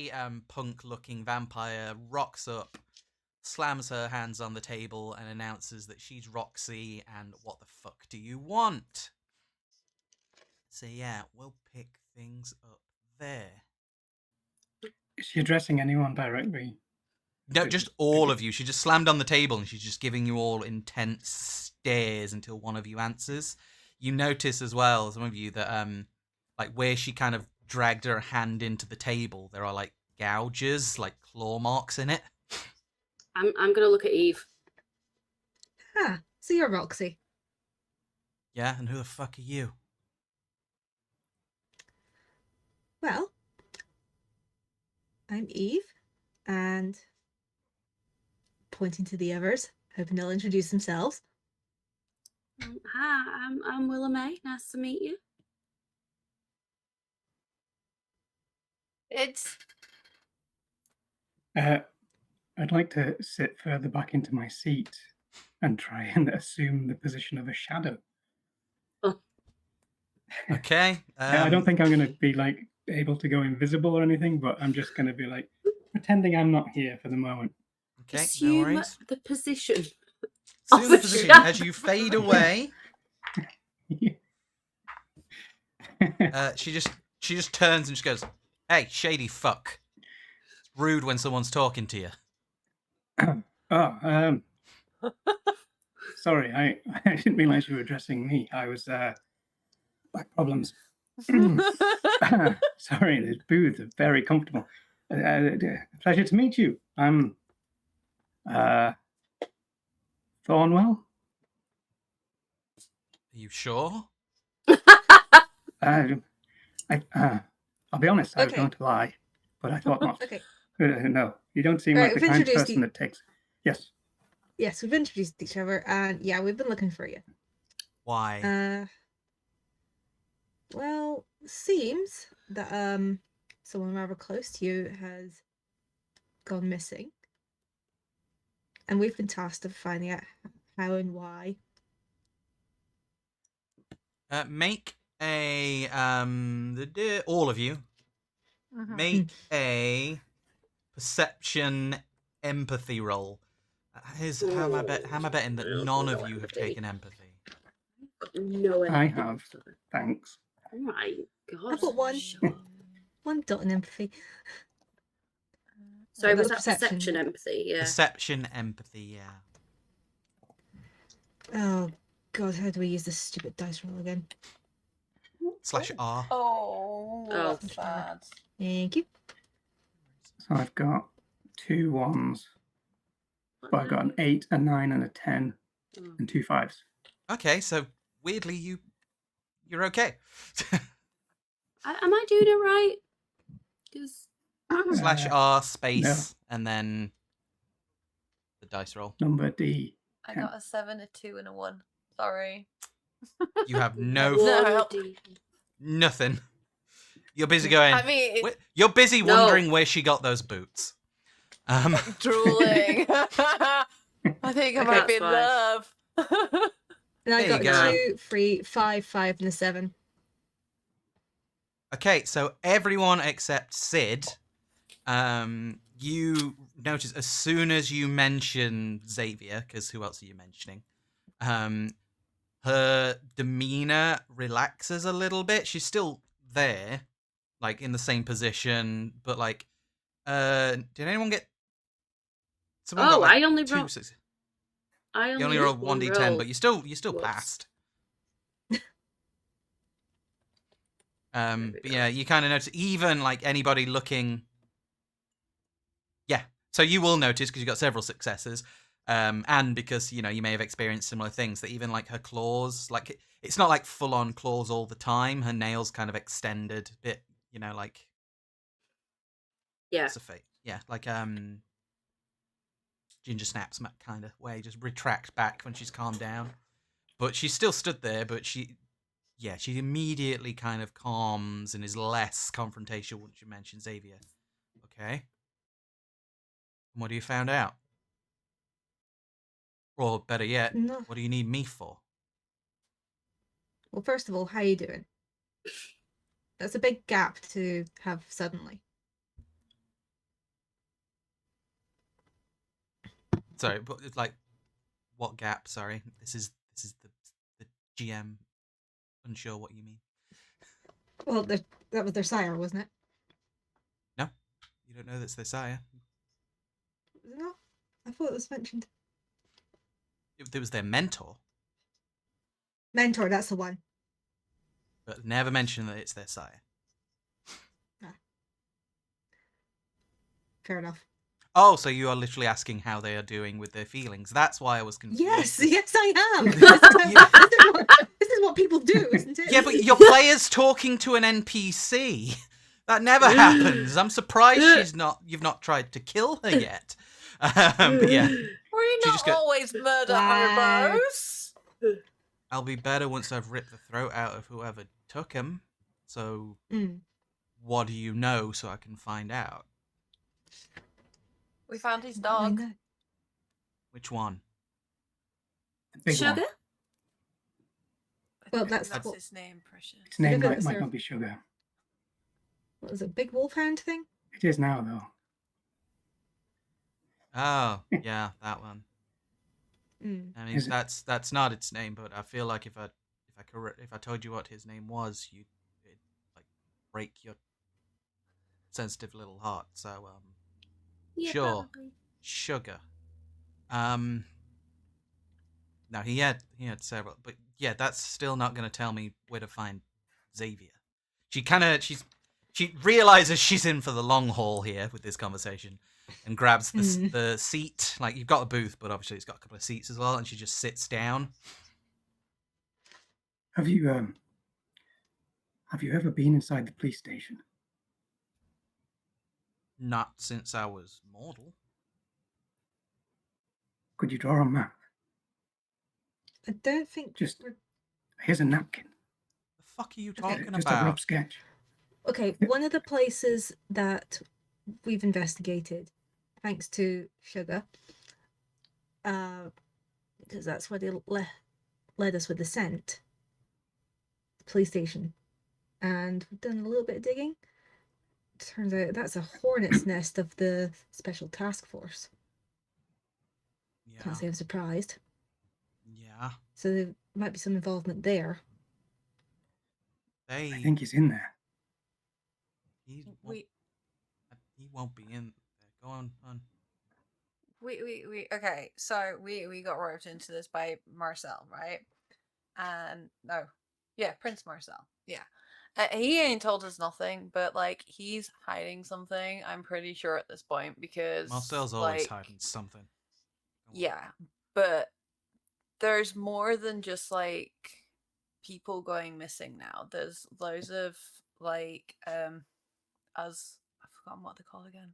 very punk-looking vampire rocks up, slams her hands on the table, and announces that she's Roxy. And what the fuck do you want? So yeah, we'll pick things up there. Is she addressing anyone directly? No, just all of you. She just slammed on the table and she's just giving you all intense stares until one of you answers. You notice as well, some of you, that like where she kind of dragged her hand into the table, there are like gouges, like claw marks in it. I'm gonna look at Eve. Ah, so you're Roxy. Yeah, and who the fuck are you? Well, I'm Eve, and pointing to the others, hoping they'll introduce themselves. Hi, I'm Willa May. Nice to meet you. I'd like to sit further back into my seat and try and assume the position of a shadow. Okay. I don't think I'm going to be like able to go invisible or anything, but I'm just going to be like pretending I'm not here for the moment. Okay, Assume no worries. the position. Assume the position as you fade away. She just turns and just goes, "Hey, shady fuck. It's rude when someone's talking to you." Sorry, I didn't realize you were addressing me. I was back problems. Sorry, these booths are very comfortable. Pleasure to meet you. I'm Thornwell. Are you sure? I'll be honest, I was Okay. going to lie, but I thought not. Okay. No, you don't seem Right, like the we've kind of introduced person you- that takes... Yes. Yes, we've introduced each other, and yeah, we've been looking for you. Why? Well, seems that someone rather close to you has gone missing, and we've been tasked with finding out how and why. Make a all of you make a perception empathy roll. How am I betting that none of you have taken empathy? No, I have. Thanks. Oh my god. I've got one. Sure. One dot in empathy. Sorry, was that That's perception. perception empathy? Yeah. Perception empathy, yeah. Oh god, how do we use this stupid dice roll again? /R. Oh, that's bad. Thank you. So I've got 2 1s, but I've got an 8, a 9, and a 10, and 2 5s. Okay, so weirdly you're okay. Am I doing it right? Because /R space no. and then the dice roll. Number D. I got a 7, a 2, and a 1. Sorry. You have no No. nothing. You're busy going. I mean, you're busy No. wondering where she got those boots. drooling. I think I might be in That's love. And I There got you a go. 2, 3, 5, 5, and a 7. Okay, so everyone except Sid, you notice as soon as you mention Xavier, because who else are you mentioning? Her demeanor relaxes a little bit. She's still there, like in the same position, but like, did anyone get? Someone got, like, I only two rolled. success- I You only only rolled 1d10, but you still Whoops. passed. There we But go. yeah, you kind of notice even like anybody looking. Yeah, so you will notice because you got several successes, and because you may have experienced similar things that even like her claws, like it's not like full on claws all the time. Her nails kind of extended a bit, like Yeah. what's the fate? Yeah, like Ginger Snaps kind of way, just retract back when she's calmed down. But she's still stood there, but she immediately kind of calms and is less confrontational once you mention Xavier. Okay. And what have you found out? Or better yet, No. what do you need me for? Well, first of all, how you doing? That's a big gap to have suddenly. Sorry, but it's like, what gap? Sorry, this is the GM unsure what you mean. Well, that was their sire, wasn't it? No, you don't know that's their sire. Was it not? I thought it was mentioned. It was their mentor, Mentor, that's the one. but never mentioned that it's their sire. Fair enough. Oh, so you are literally asking how they are doing with their feelings. That's why I was confused. Yes, I am. Yeah. This is what people do, isn't it? Yeah, but your player's talking to an NPC. That never happens. I'm surprised you've not tried to kill her yet. Yeah. Were you She not just go- always murder Wow. hobos? I'll be better once I've ripped the throat out of whoever took him. So, what do you know so I can find out? We found his I dog. know. Which one? The big Sugar? one. Well, that's What's what- his name, Precious? Its name Sugar might was there. not be Sugar. What was it, big wolfhound thing? It is now, though. Oh, yeah, that one. Mm. I mean, Is it- that's not its name, but I feel like if I told you what his name was, it'd like break your sensitive little heart. So, Yeah, Sure. probably. Sugar. No, he had several, but yeah, that's still not going to tell me where to find Xavier. She realizes she's in for the long haul here with this conversation, and grabs the seat. Like, you've got a booth, but obviously it's got a couple of seats as well, and she just sits down. Have you ever been inside the police station? Not since I was mortal. Could you draw a map? I don't think Just- we're... Here's a napkin. The fuck are you Okay, talking Just a about? rough sketch. Okay, one of the places that we've investigated, thanks to Sugar, because that's where they led us with the scent, the police station, and we've done a little bit of digging. Turns out that's a hornet's nest of the Special Task Force. Yeah. Can't say I'm surprised. Yeah. So there might be some involvement there. They. I think he's in there. He won't, We he won't be in there. Go on. okay, so we got roped into this by Marcel, right? And no, yeah, Prince Marcel, yeah. He ain't told us nothing, but like he's hiding something. I'm pretty sure at this point because Marcel's always like, hiding something. Go on. yeah, but there's more than just like people going missing now. There's loads of like as I've forgotten what they're called again.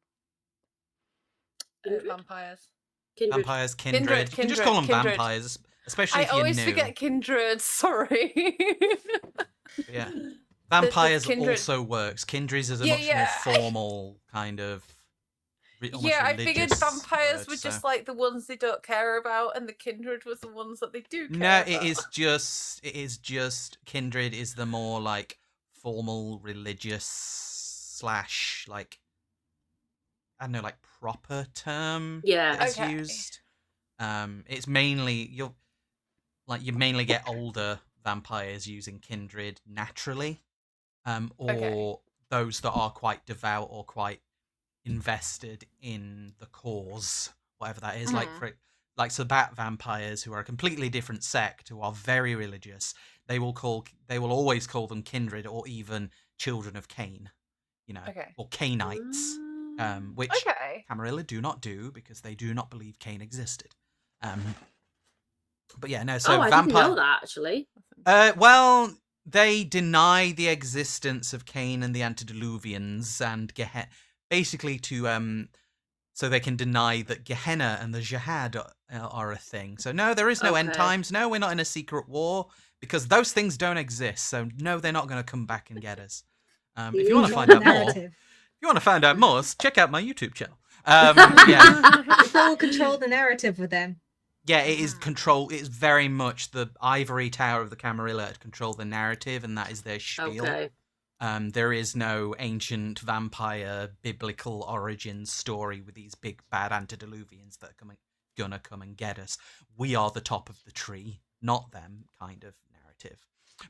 Kindred? Vampires. Kindred. Vampires, kindred. You can just Kindred, call them kindred. vampires, especially I if you're always new. forget kindred. Sorry. Yeah. The Vampires kindred. also works. Kindred is a Yeah, much yeah. more formal kind of. Almost Yeah, I figured religious vampires word, were so- just like the ones they don't care about, and the kindred was the ones that they do care No, about. it is just kindred is the more like formal religious slash like I don't know, like proper term Yeah. that is Okay. used. It's mainly you mainly get older vampires using kindred naturally, or Okay. those that are quite devout or quite invested in the cause, whatever that is. Like Sabat vampires, who are a completely different sect, who are very religious. They will always call them kindred or even children of Cain, Okay. or Cainites, which Okay. Camarilla do not do because they do not believe Cain existed. But yeah, no. So I didn't know that actually. well, they deny the existence of Cain and the antediluvians and basically to so they can deny that Gehenna and the Jihad are a thing. So no, there is no end Okay. times. No, we're not in a secret war because those things don't exist. So no, they're not going to come back and get us. If you want to Control find the out more, narrative. check out my YouTube channel. Yeah. It's all control the narrative with them. Yeah, it is control. It's very much the ivory tower of the Camarilla to control the narrative, and that is their spiel. Okay. There is no ancient vampire biblical origin story with these big bad antediluvians that are coming gonna come and get us. We are the top of the tree, not them kind of narrative.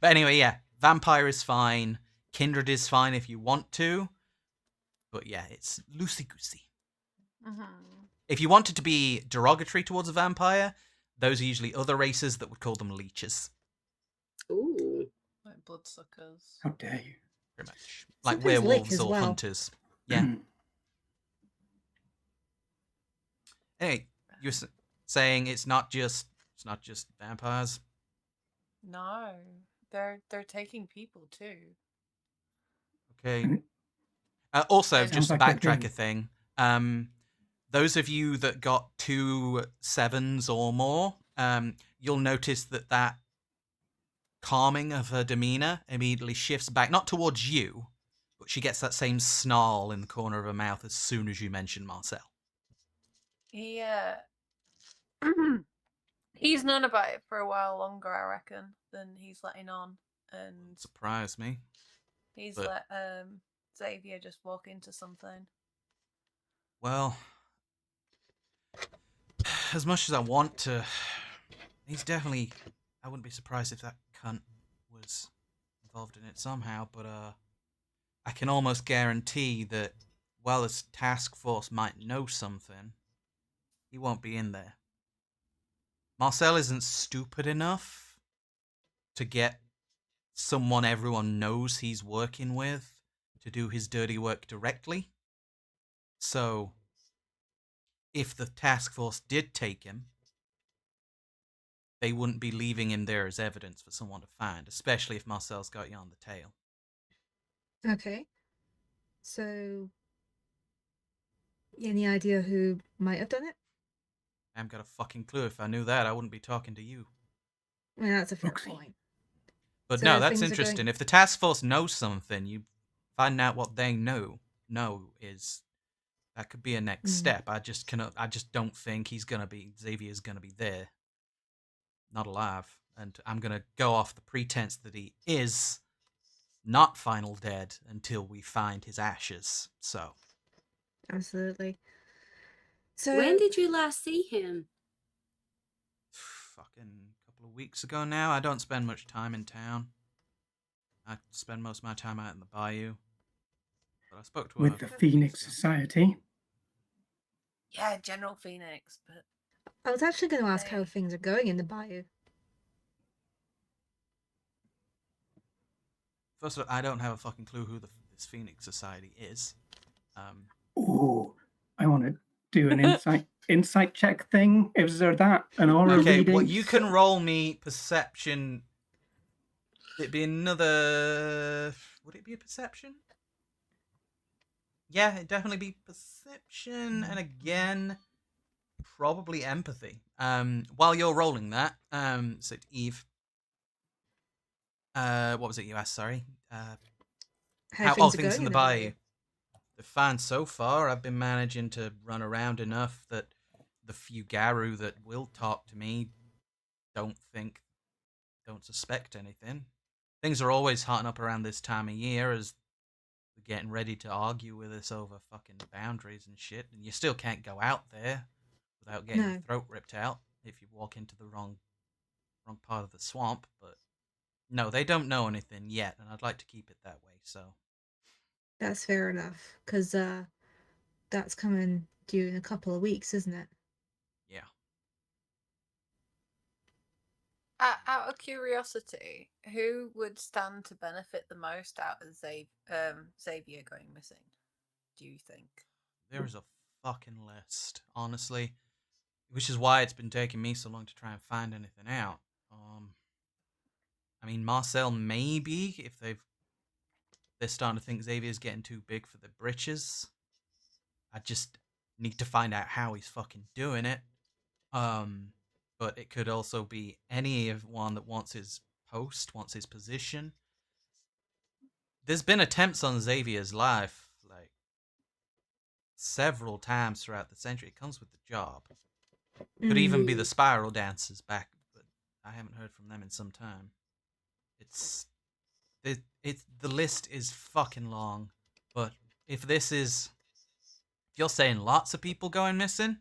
But anyway, yeah, vampire is fine. Kindred is fine if you want to. But yeah, it's loosey-goosey. Mm-hmm. If you wanted to be derogatory towards a vampire, those are usually other races that would call them leeches. Ooh. Like bloodsuckers. How dare you? Pretty much. Like Sometimes lick werewolves as or well. hunters. Yeah. Anyway, you're saying it's not just vampires? No, they're taking people too. Okay. And Also, Sounds just to like they're backtrack doing- a thing, those of you that got 2 7s or more, you'll notice that calming of her demeanor immediately shifts back, not towards you, but she gets that same snarl in the corner of her mouth as soon as you mention Marcel. He he's known about it for a while longer, I reckon, than he's letting on, and Surprise me. he's but- let Xavier just walk into something. Well, as much as I want to, he's definitely. I wouldn't be surprised if that cunt was involved in it somehow, but I can almost guarantee that while this task force might know something, he won't be in there. Marcel isn't stupid enough to get someone everyone knows he's working with to do his dirty work directly. So, if the task force did take him, they wouldn't be leaving him there as evidence for someone to find, especially if Marcel's got you on the tail. Okay. So, any idea who might have done it? I haven't got a fucking clue. If I knew that, I wouldn't be talking to you. I mean, that's a fair Roxy. point. But So no, that's things are interesting. going- If the task force knows something, you find out what they know is that could be a next step. I just don't think Xavier's gonna be there. Not alive. And I'm gonna go off the pretense that he is not final dead until we find his ashes. So Absolutely. So, When did you last see him? fucking couple of weeks ago now. I don't spend much time in town. I spend most of my time out in the bayou. But I spoke to him with a the couple of Phoenix weeks ago. Society. Yeah, General Phoenix, but I was actually going to ask how Hey. things are going in the bayou. First of all, I don't have a fucking clue who this Phoenix Society is. Oh, I want to do an insight check thing. Is there that an aura Okay, reading? well, you can roll me perception. It'd be another. Would it be a perception? Yeah, it'd definitely be perception, and again, probably empathy. While you're rolling that, so Eve. What was it you asked? Sorry. How things are things going in the bayou. They're fine so far. I've been managing to run around enough that the few Garu that will talk to me don't suspect anything. Things are always hotting up around this time of year as they're getting ready to argue with us over fucking boundaries and shit, and you still can't go out there without getting your No. throat ripped out if you walk into the wrong part of the swamp. But no, they don't know anything yet, and I'd like to keep it that way. So That's fair enough, because that's coming due in a couple of weeks, isn't it? yeah. out of curiosity, who would stand to benefit the most out of Xavier going missing? Do you think? There's a fucking list, honestly. Which is why it's been taking me so long to try and find anything out. I mean, Marcel maybe, if they're starting to think Xavier's getting too big for the britches. I just need to find out how he's fucking doing it. But it could also be any of one that wants his post, wants his position. There's been attempts on Xavier's life, like, several times throughout the century. It comes with the job. Could even be the spiral dancers back, but I haven't heard from them in some time. The list is fucking long, but if you're saying lots of people going missing,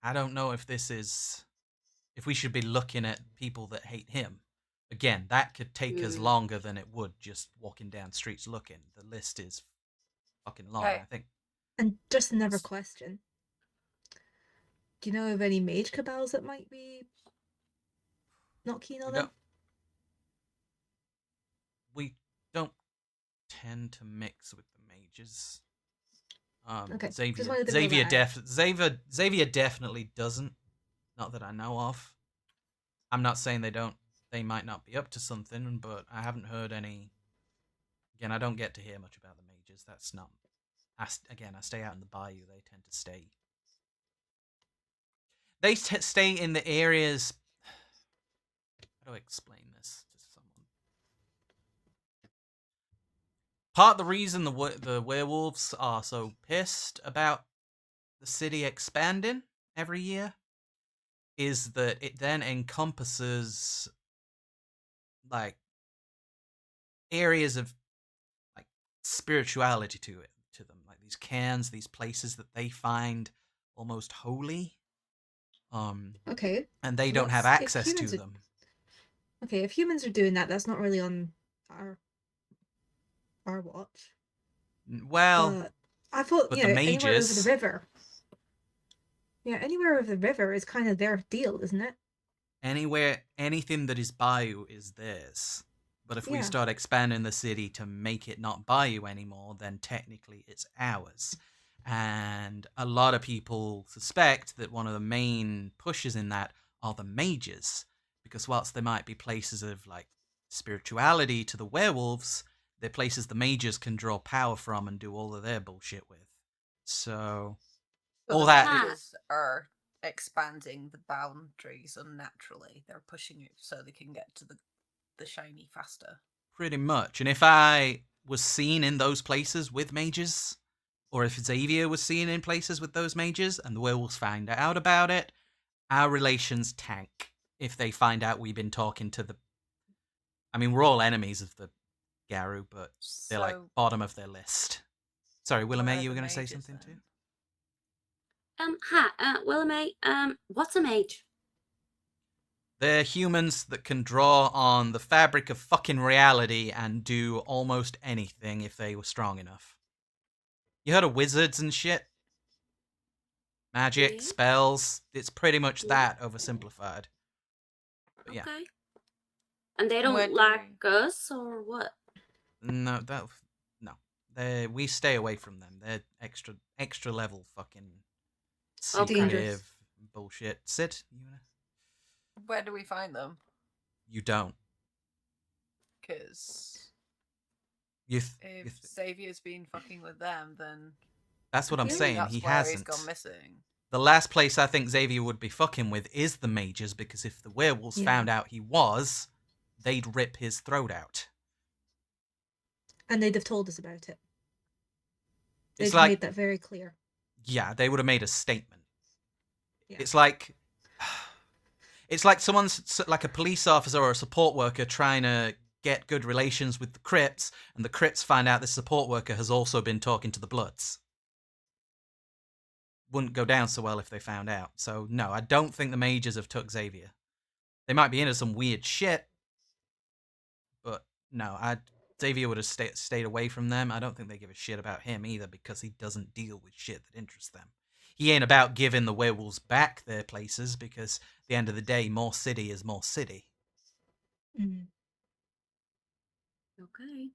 I don't know if we should be looking at people that hate him. Again, that could take us longer than it would just walking down streets looking. The list is fucking long, Okay. I think. And just another question. Do you know of any mage cabals that might be not keen on them? We don't tend to mix with the mages. Okay, Xavier, just wanted to know that. Xavier definitely doesn't. Not that I know of. I'm not saying they don't. They might not be up to something, but I haven't heard any. Again, I don't get to hear much about the mages. That's not. I stay out in the bayou. They tend to stay. They stay in the areas. How do I explain this to someone? Part of the reason the werewolves are so pissed about the city expanding every year is that it then encompasses like areas of like spirituality to them, like these cairns, these places that they find almost holy. Okay. And they don't have If access to humans them. Okay, if humans are doing that, that's not really on our watch. Well, I thought, but you the know, anywhere over the mages- river. Yeah, anywhere over the river is kind of their deal, isn't it? Anywhere, anything that is bayou is theirs. But if we Yeah. start expanding the city to make it not bayou anymore, then technically it's ours. And a lot of people suspect that one of the main pushes in that are the mages. Because whilst there might be places of like spirituality to the werewolves, they're places the mages can draw power from and do all of their bullshit with. So But all the that mages are expanding the boundaries unnaturally. They're pushing it so they can get to the shiny faster. pretty much. And if I was seen in those places with mages, or if Xavier was seen in places with those mages and the werewolves find out about it, our relations tank if they find out we've been talking to the... I mean, we're all enemies of the Garu, but they're like So bottom of their list. Sorry, where Willamay, are you were the going to say mages something then? too? Hi, Willamay. What's a mage? They're humans that can draw on the fabric of fucking reality and do almost anything if they were strong enough. You heard of wizards and shit? Magic, Yeah. spells. It's pretty much Yeah. that oversimplified. But yeah. Okay. And they Where don't do like us or what? No. We stay away from them. They're extra level fucking Okay. secretive bullshit. Sid, Where do we find them? you don't. Because If if Xavier's been fucking with them, then that's what I'm Yeah. saying. that's He where hasn't. he's gone missing. The last place I think Xavier would be fucking with is the mages, because if the werewolves Yeah. found out he was, they'd rip his throat out. And they'd have told us about it. It's They've like, made that very clear. yeah, they would have made a statement. Yeah. It's like someone's like a police officer or a support worker trying to get good relations with the Crips, and the Crips find out the support worker has also been talking to the Bloods. Wouldn't go down so well if they found out. So no, I don't think the mages have took Xavier. They might be into some weird shit, but no, Xavier would have stayed away from them. I don't think they give a shit about him either, because he doesn't deal with shit that interests them. He ain't about giving the werewolves back their places, because at the end of the day, more city is more city. Mm. Okay.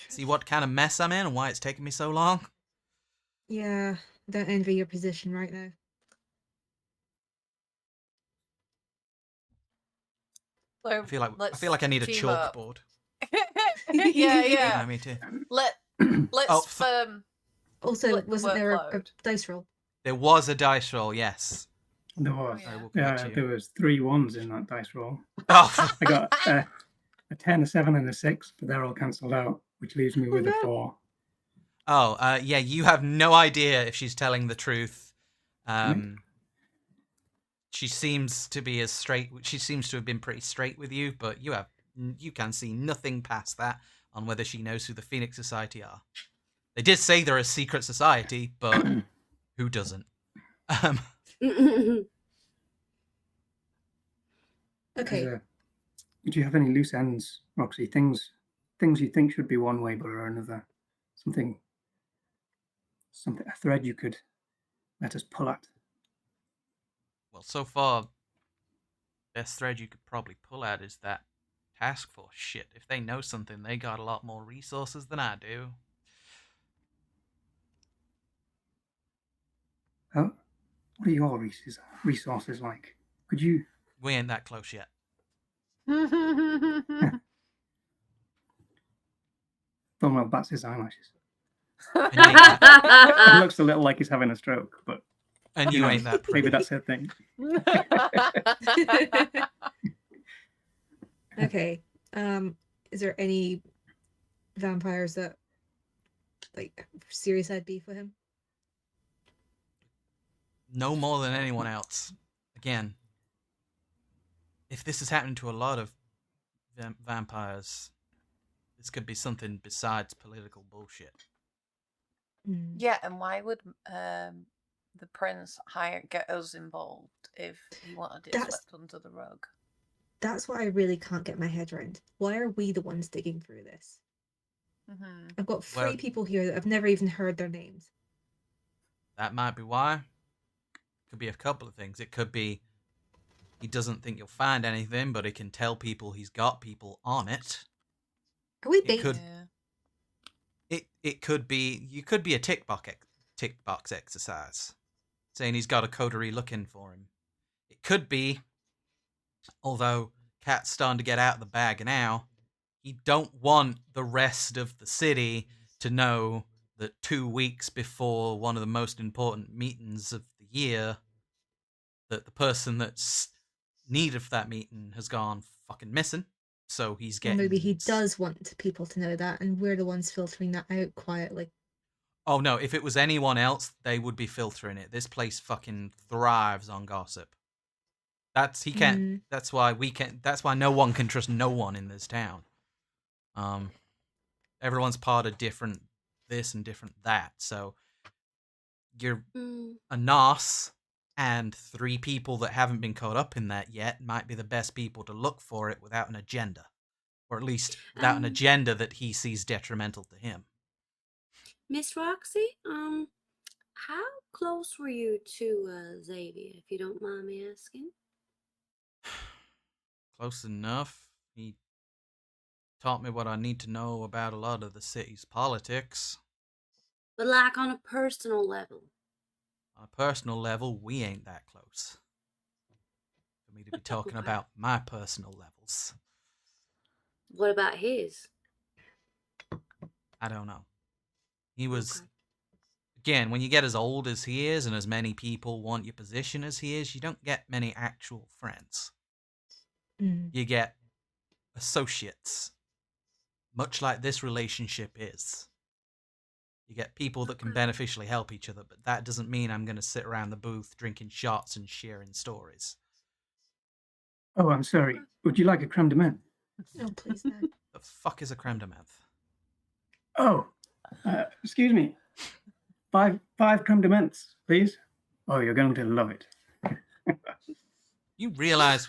See what kind of mess I'm in and why it's taking me so long? Yeah, don't envy your position right now. So I feel let's like I need a team up. chalkboard. yeah. Yeah, me too. Let's Also, split the wasn't there a workload. dice roll? There was a dice roll, yes. There was. yeah. I will commit to you. There was 3 1s in that dice roll. Oh, I got a 10, a 7, and a 6, but they're all cancelled out, which leaves me with a 4. Yeah, you have no idea if she's telling the truth. She seems to be she seems to have been pretty straight with you, but you can see nothing past that on whether she knows who the Phoenix Society are. They did say they're a secret society, but who doesn't? Okay. Do you have any loose ends, Roxy? Things you think should be one way but are another. Something, a thread you could let us pull at. Well, so far, best thread you could probably pull at is that task force shit. If they know something, they got a lot more resources than I do. What are your resources like? Could you? We ain't that close yet. Thornwell bats his eyelashes. And you ain't that, He looks a little like he's having a stroke, but and you ain't that pretty. maybe that's her thing. Okay. Is there any vampires that like serious had beef with him? No more than anyone else. Again, if this is happening to a lot of vampires, this could be something besides political bullshit. Yeah, and why would the prince get us involved if he wanted it swept under the rug? That's what I really can't get my head around. Why are we the ones digging through this? I've got three people here that I've never even heard their names. That might be why. Could be a couple of things. It could be he doesn't think you'll find anything, but he can tell people he's got people on it. Are we It bait? could, it could be, you could be a tick box exercise, saying he's got a coterie looking for him. It could be, although Cat's starting to get out of the bag now, he don't want the rest of the city to know that 2 weeks before one of the most important meetings of the year, that the person that's need of that meeting has gone fucking missing. So he's getting... Or maybe he does want people to know that, and we're the ones filtering that out quietly. Oh no, if it was anyone else, they would be filtering it. This place fucking thrives on gossip. That's why no one can trust no one in this town. Everyone's part of different this and different that. So you're a NOS and 3 people that haven't been caught up in that yet might be the best people to look for it without an agenda. Or at least without an agenda that he sees detrimental to him. Miss Roxy, how close were you to Xavier, if you don't mind me asking? Close enough. He taught me what I need to know about a lot of the city's politics. But like on a personal level? On a personal level, we ain't that close. For me to be talking about my personal levels. What about his? I don't know. He was... Again, when you get as old as he is and as many people want your position as he is, you don't get many actual friends. You get associates. Much like this relationship is. You get people that can beneficially help each other, but that doesn't mean I'm going to sit around the booth drinking shots and sharing stories. Oh, I'm sorry. Would you like a creme de menthe? No, please no. The fuck is a creme de menthe? Oh, excuse me. 5 creme de menthes, please. Oh, you're going to love it. You realize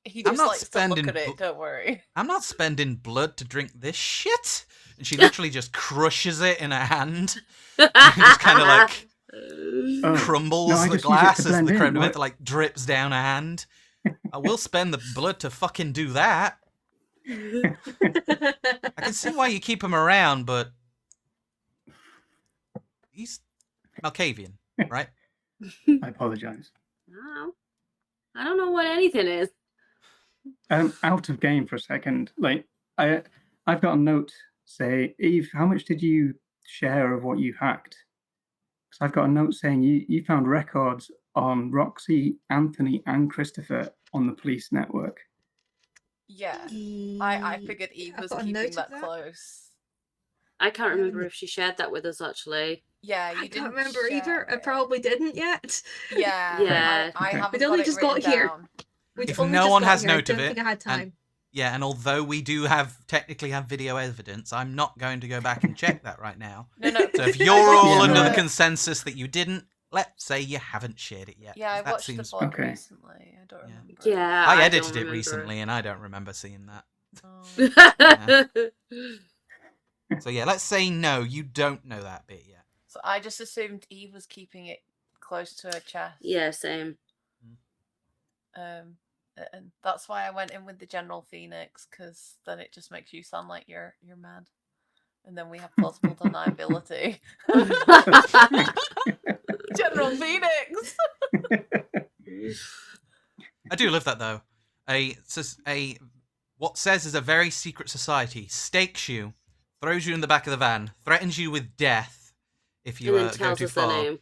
He I'm just not likes to look spending at it, don't worry. I'm not spending blood to drink this shit. And she literally just crushes it in her hand. And just kind of like crumbles the glass as the creme de menthe like drips down her hand. I will spend the blood to fucking do that. I can see why you keep him around, but he's Malkavian, right? I apologize. No, I don't know what anything is. Out of game for a second. Like I've got a note say, Eve, how much did you share of what you hacked? Because I've got a note saying you found records on Roxy, Anthony, and Christopher on the police network. Yeah, I figured Eve was keeping that close. I can't remember if she shared that with us, actually. Yeah, you I didn't can't remember share either. I it. probably didn't yet. Yeah, Yeah. I Okay. haven't We'd only got it just got written here. down. We'd If only no just one got has here. I note of don't it, think I had time. Yeah, and although we do technically have video evidence, I'm not going to go back and check that right now. No, no. So if you're all Yeah, under no. the consensus that you didn't, let's say you haven't shared it yet. Yeah, I 'cause that watched seems... the VOD Okay. recently. I don't Yeah. remember. Yeah, I don't edited it remember. recently, and I don't remember seeing that. Oh. So yeah, let's say no, you don't know that bit yet. So I just assumed Eve was keeping it close to her chest. Yeah, same. And that's why I went in with the General Phoenix, because then it just makes you sound like you're mad, and then we have plausible deniability. General Phoenix. I do love that though. What says is a very secret society stakes you, throws you in the back of the van, threatens you with death if you And then go tells too us the far. name.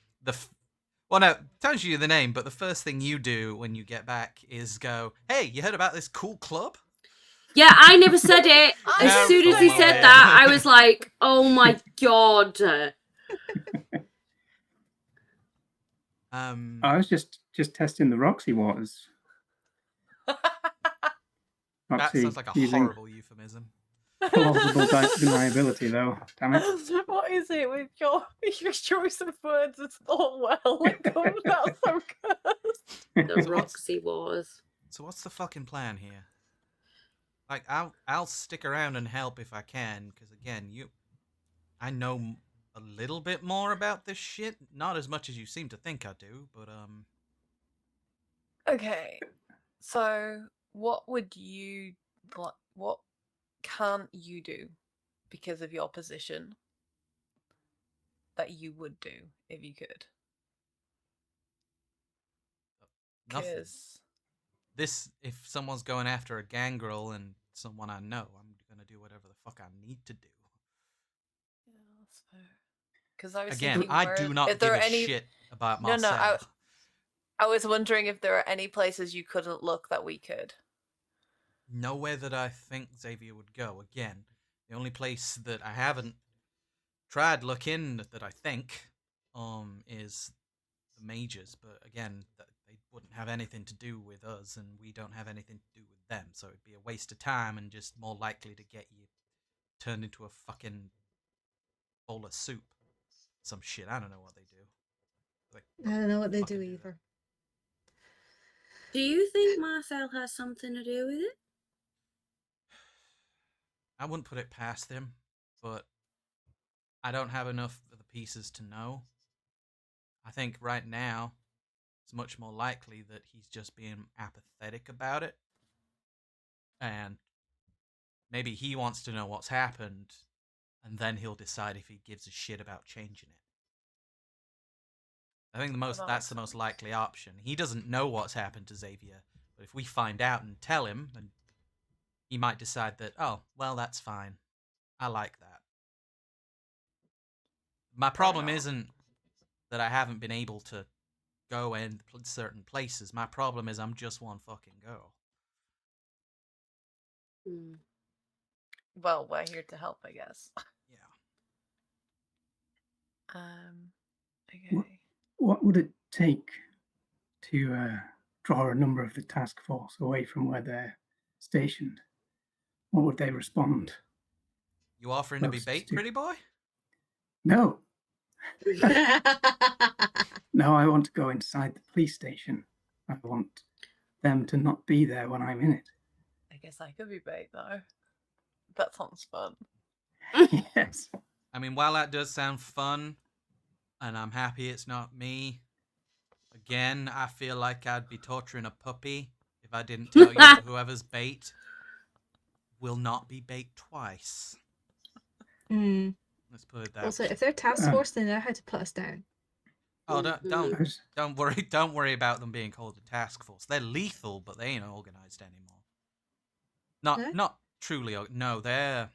Well, no, tells you the name, but the first thing you do when you get back is go, "Hey, you heard about this cool club?" Yeah, I never said it. I As know, soon as he someone said did. that, I was like, oh my god. I was just testing the Roxy waters. That Roxy sounds like a using horrible euphemism. plausible deniability, though. Damn it. What is it with your choice of words? It's not well. It comes out so good. The Roxy Wars. So what's the fucking plan here? Like, I'll stick around and help if I can, because again, I know a little bit more about this shit. Not as much as you seem to think I do, but Okay, so what would you what can't you do because of your position that you would do if you could? nothing. 'Cause- If someone's going after a gangrel and someone I know, I'm gonna do whatever the fuck I need to do. Yeah, that's fair. Because I was Again, thinking, I do not if give there a are any, shit about No, no, Marcel. I was wondering if there are any places you couldn't look that we could. Nowhere that I think Xavier would go. Again, the only place that I haven't tried looking that I think is the mages, but again, they wouldn't have anything to do with us, and we don't have anything to do with them, so it'd be a waste of time and just more likely to get you turned into a fucking bowl of soup. Some shit. I don't know what they do. I don't know what they fucking do do that. either. Do you think Marcel has something to do with it? I wouldn't put it past him, but I don't have enough of the pieces to know. I think right now it's much more likely that he's just being apathetic about it, and maybe he wants to know what's happened, and then he'll decide if he gives a shit about changing it. I think that's makes the most likely option. He doesn't know what's happened to Xavier, but if we find out and tell him, then he might decide that, oh, well, that's fine. I like that. My problem not? isn't that I haven't been able to go in certain places. My problem is I'm just one fucking girl. Hmm. Well, we're here to help, I guess. Yeah. Okay. What would it take to draw a number of the task force away from where they're stationed? What would they respond? You offering to be Closest bait, to- pretty boy? No, no, I want to go inside the police station. I want them to not be there when I'm in it. I guess I could be bait though. That sounds fun. Yes. I mean, while that does sound fun, and I'm happy it's not me, again, I feel like I'd be torturing a puppy if I didn't tell you that whoever's bait will not be bait twice. Mm. Let's put it that Also, way. if they're task force, they know how to put us down. Oh, I was- don't worry about them being called a task force. They're lethal, but they ain't organized anymore. No? Not truly. No, they're.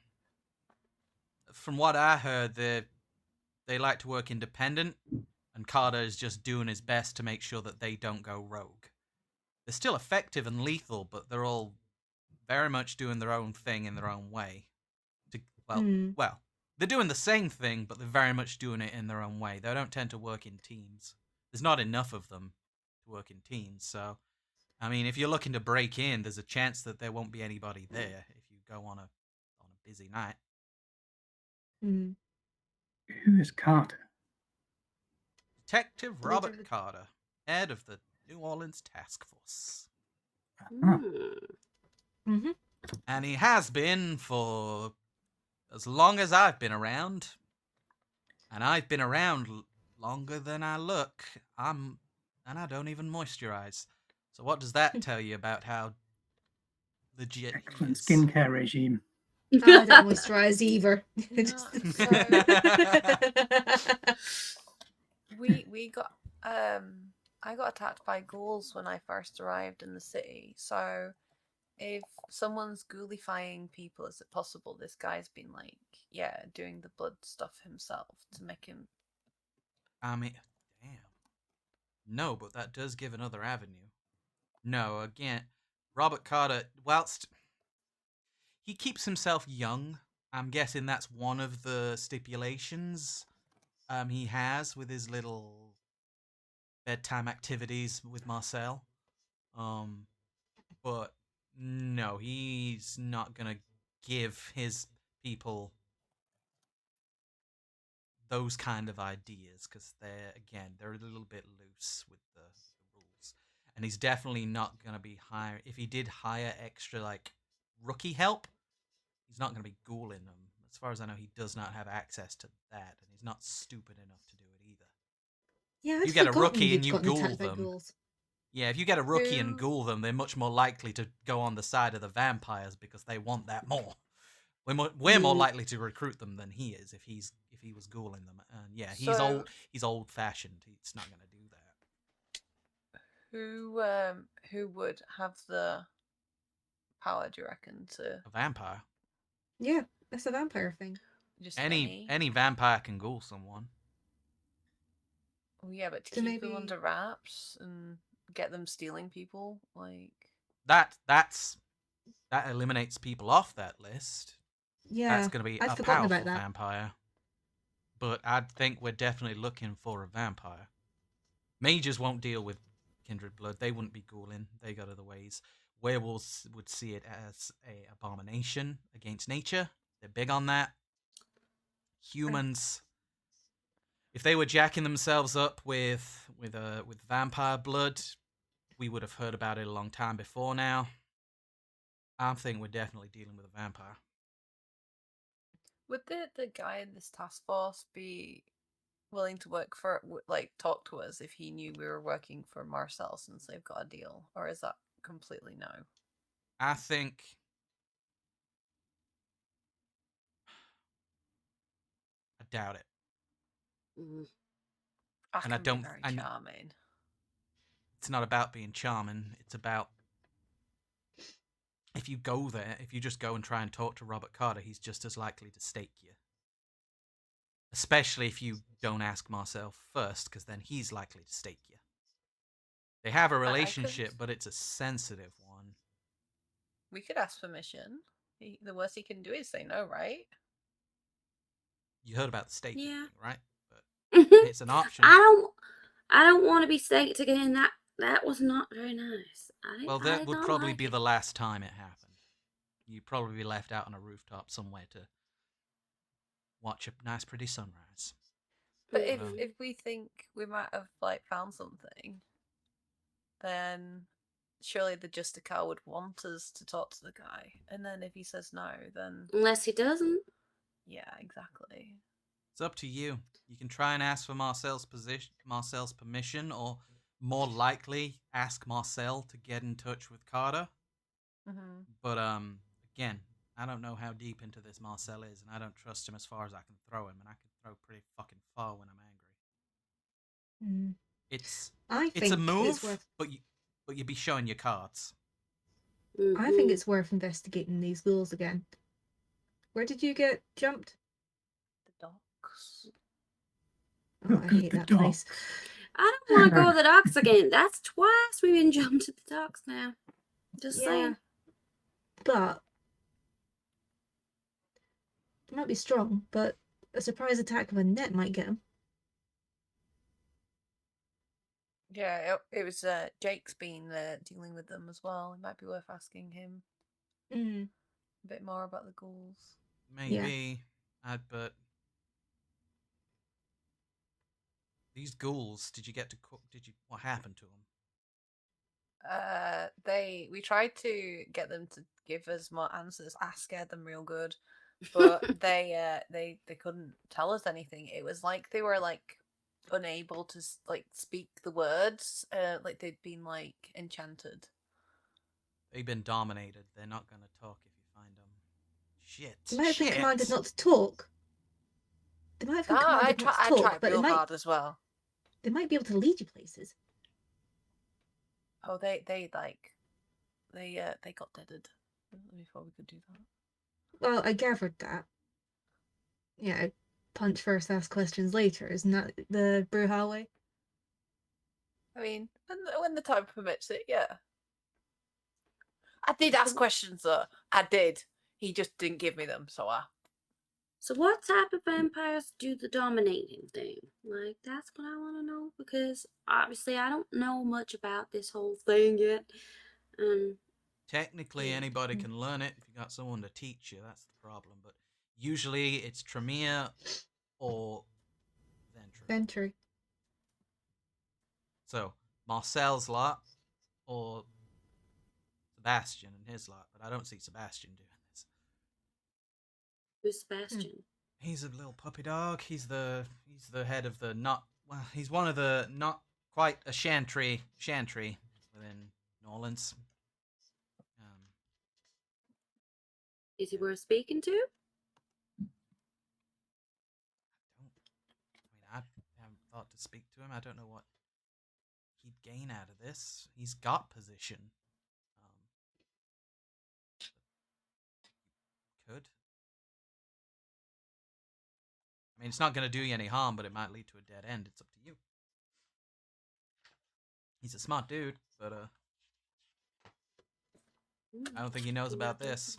From what I heard, they like to work independent, and Carter is just doing his best to make sure that they don't go rogue. They're still effective and lethal, but they're all very much doing their own thing in their own way. Well, they're doing the same thing, but they're very much doing it in their own way. They don't tend to work in teams. There's not enough of them to work in teams, so I mean, if you're looking to break in, there's a chance that there won't be anybody there if you go on a busy night. Mm. Who is Carter? Detective Leader Robert of the- Carter, head of the New Orleans Task Force. Ah, Mhm. And he has been for as long as I've been around. And I've been around longer than I look. And I don't even moisturize. So what does that tell you about how legit he excellent is? skincare regime. I don't moisturize either. We got I got attacked by ghouls when I first arrived in the city. So if someone's ghoulifying people, is it possible this guy's been like, yeah, doing the blood stuff himself to make him? I mean, damn. No, but that does give another avenue. No, again, Robert Carter, whilst he keeps himself young, I'm guessing that's one of the stipulations he has with his little bedtime activities with Marcel. But no, he's not gonna give his people those kind of ideas because they're a little bit loose with the rules, and he's definitely not gonna be hire if he did hire extra like rookie help. He's not gonna be ghouling them. As far as I know, he does not have access to that, and he's not stupid enough to do it either. Yeah, If I'd you get a forgotten rookie you'd and you gotten ghoul attacked by them, ghouls. yeah, if you get a rookie and Who- ghoul them, they're much more likely to go on the side of the vampires because they want that more. We're more likely to recruit them than he is if he was ghouling them. And yeah, So- he's old fashioned. He's not gonna do that. Who would have the power? Do you reckon to A vampire. Yeah, that's a vampire thing. just Any vampire can ghoul someone. Oh yeah, but to So keep them maybe- under wraps and get them stealing people, like That eliminates people off that list. Yeah, That's gonna be I'd a forgotten powerful about that. vampire. But I think we're definitely looking for a vampire. Mages won't deal with kindred blood. They wouldn't be ghouling. They got other ways. Werewolves would see it as a abomination against nature. They're big on that. Humans, if they were jacking themselves up with vampire blood, we would have heard about it a long time before now. I think we're definitely dealing with a vampire. would the guy in this task force be willing to work for like talk to us if he knew we were working for Marcel since they've got a deal, or is that completely no? I think I doubt it. I And I can don't- be very and- charming. It's not about being charming. It's about if you go there, if you just go and try and talk to Robert Carter, he's just as likely to stake you. Especially if you don't ask Marcel first, because then he's likely to stake you. They have a could- relationship, but it's a sensitive one. We could ask permission. The worst he can do is say no, right? You heard about the staking Yeah. thing, right? But it's an option. I don't want to be staked again. That was not very nice. Well, I that did would not probably like be it. the last time it happened. You'd probably be left out on a rooftop somewhere to watch a nice, pretty sunrise. But Mhm. if we think we might have like found something, then surely the Justicar would want us to talk to the guy. And then if he says no, then Unless he doesn't. yeah, exactly. It's up to you. You can try and ask for Marcel's permission, or more likely ask Marcel to get in touch with Carter. Mm-hmm. But again, I don't know how deep into this Marcel is, and I don't trust him as far as I can throw him, and I can throw pretty fucking far when I'm angry. Mm. It's I it's think a move, it's worth. but you'd be showing your cards. I think Mhm. it's worth investigating these ghouls again. Where did you get jumped? The docks. Oh, I Look at hate the that place. docks. I don't want to go to the docks again. That's twice we've been jumped at the docks now. Just Yeah, saying. but it might be strong. But a surprise attack of a net might get him. Yeah, it was Jake's been dealing with them as well. It might be worth asking him Mm. a bit more about the ghouls. Maybe, but these ghouls, did you get to cook? What happened to them? We tried to get them to give us more answers. I scared them real good, but they couldn't tell us anything. It was like they were like unable to like speak the words. Like they'd been like enchanted. They've been dominated. They're not going to talk if you find them. Shit. They might have been Shit. commanded not to talk. They might have been I commanded not to tried talk, but real hard as well. they might be able to lead you places. Oh, they got deaded before we could do that. Well, I gathered that. Yeah, punch first, ask questions later. Isn't that the Brouhaha way? I mean, when the time permits it, yeah. I did ask questions though. I did. He just didn't give me them, so So what type of vampires do the dominating thing? Like, that's what I want to know, because obviously I don't know much about this whole thing yet. Technically, anybody can learn it if you got someone to teach you. That's the problem. But usually it's Tremere or Ventru. Ventry. So Marcel's lot or Sebastian and his lot. But I don't see Sebastian doing this. Who's Sebastian? He's a little puppy dog. He's the head of the he's one of the not quite a chantry within New Orleans. Is he worth speaking to? I haven't thought to speak to him. I don't know what he'd gain out of this. He's got position. Could. I mean, it's not going to do you any harm, but it might lead to a dead end. It's up to you. He's a smart dude, but I don't think he knows about this.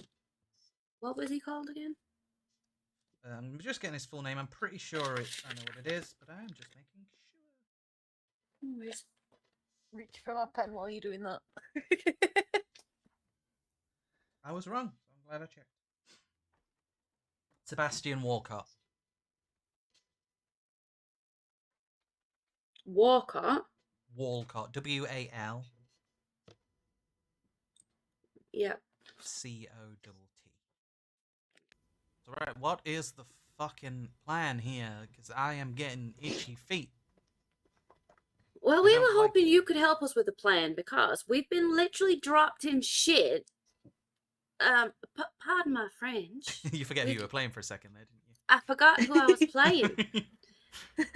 What was he called again? I'm just getting his full name. I'm pretty sure I know what it is, but I am just making sure. just reach for my pen while you're doing that. I was wrong. So I'm glad I checked. Sebastian Walcott. Walcott. Walcott. W-A-L. Yep. C-O-T-T. So, right, what is the fucking plan here? Because I am getting itchy feet. Well, we were hoping you could help us with the plan, because we've been literally dropped in shit. Pardon my French. You forget who you were playing for a second there, didn't you? I forgot who I was playing.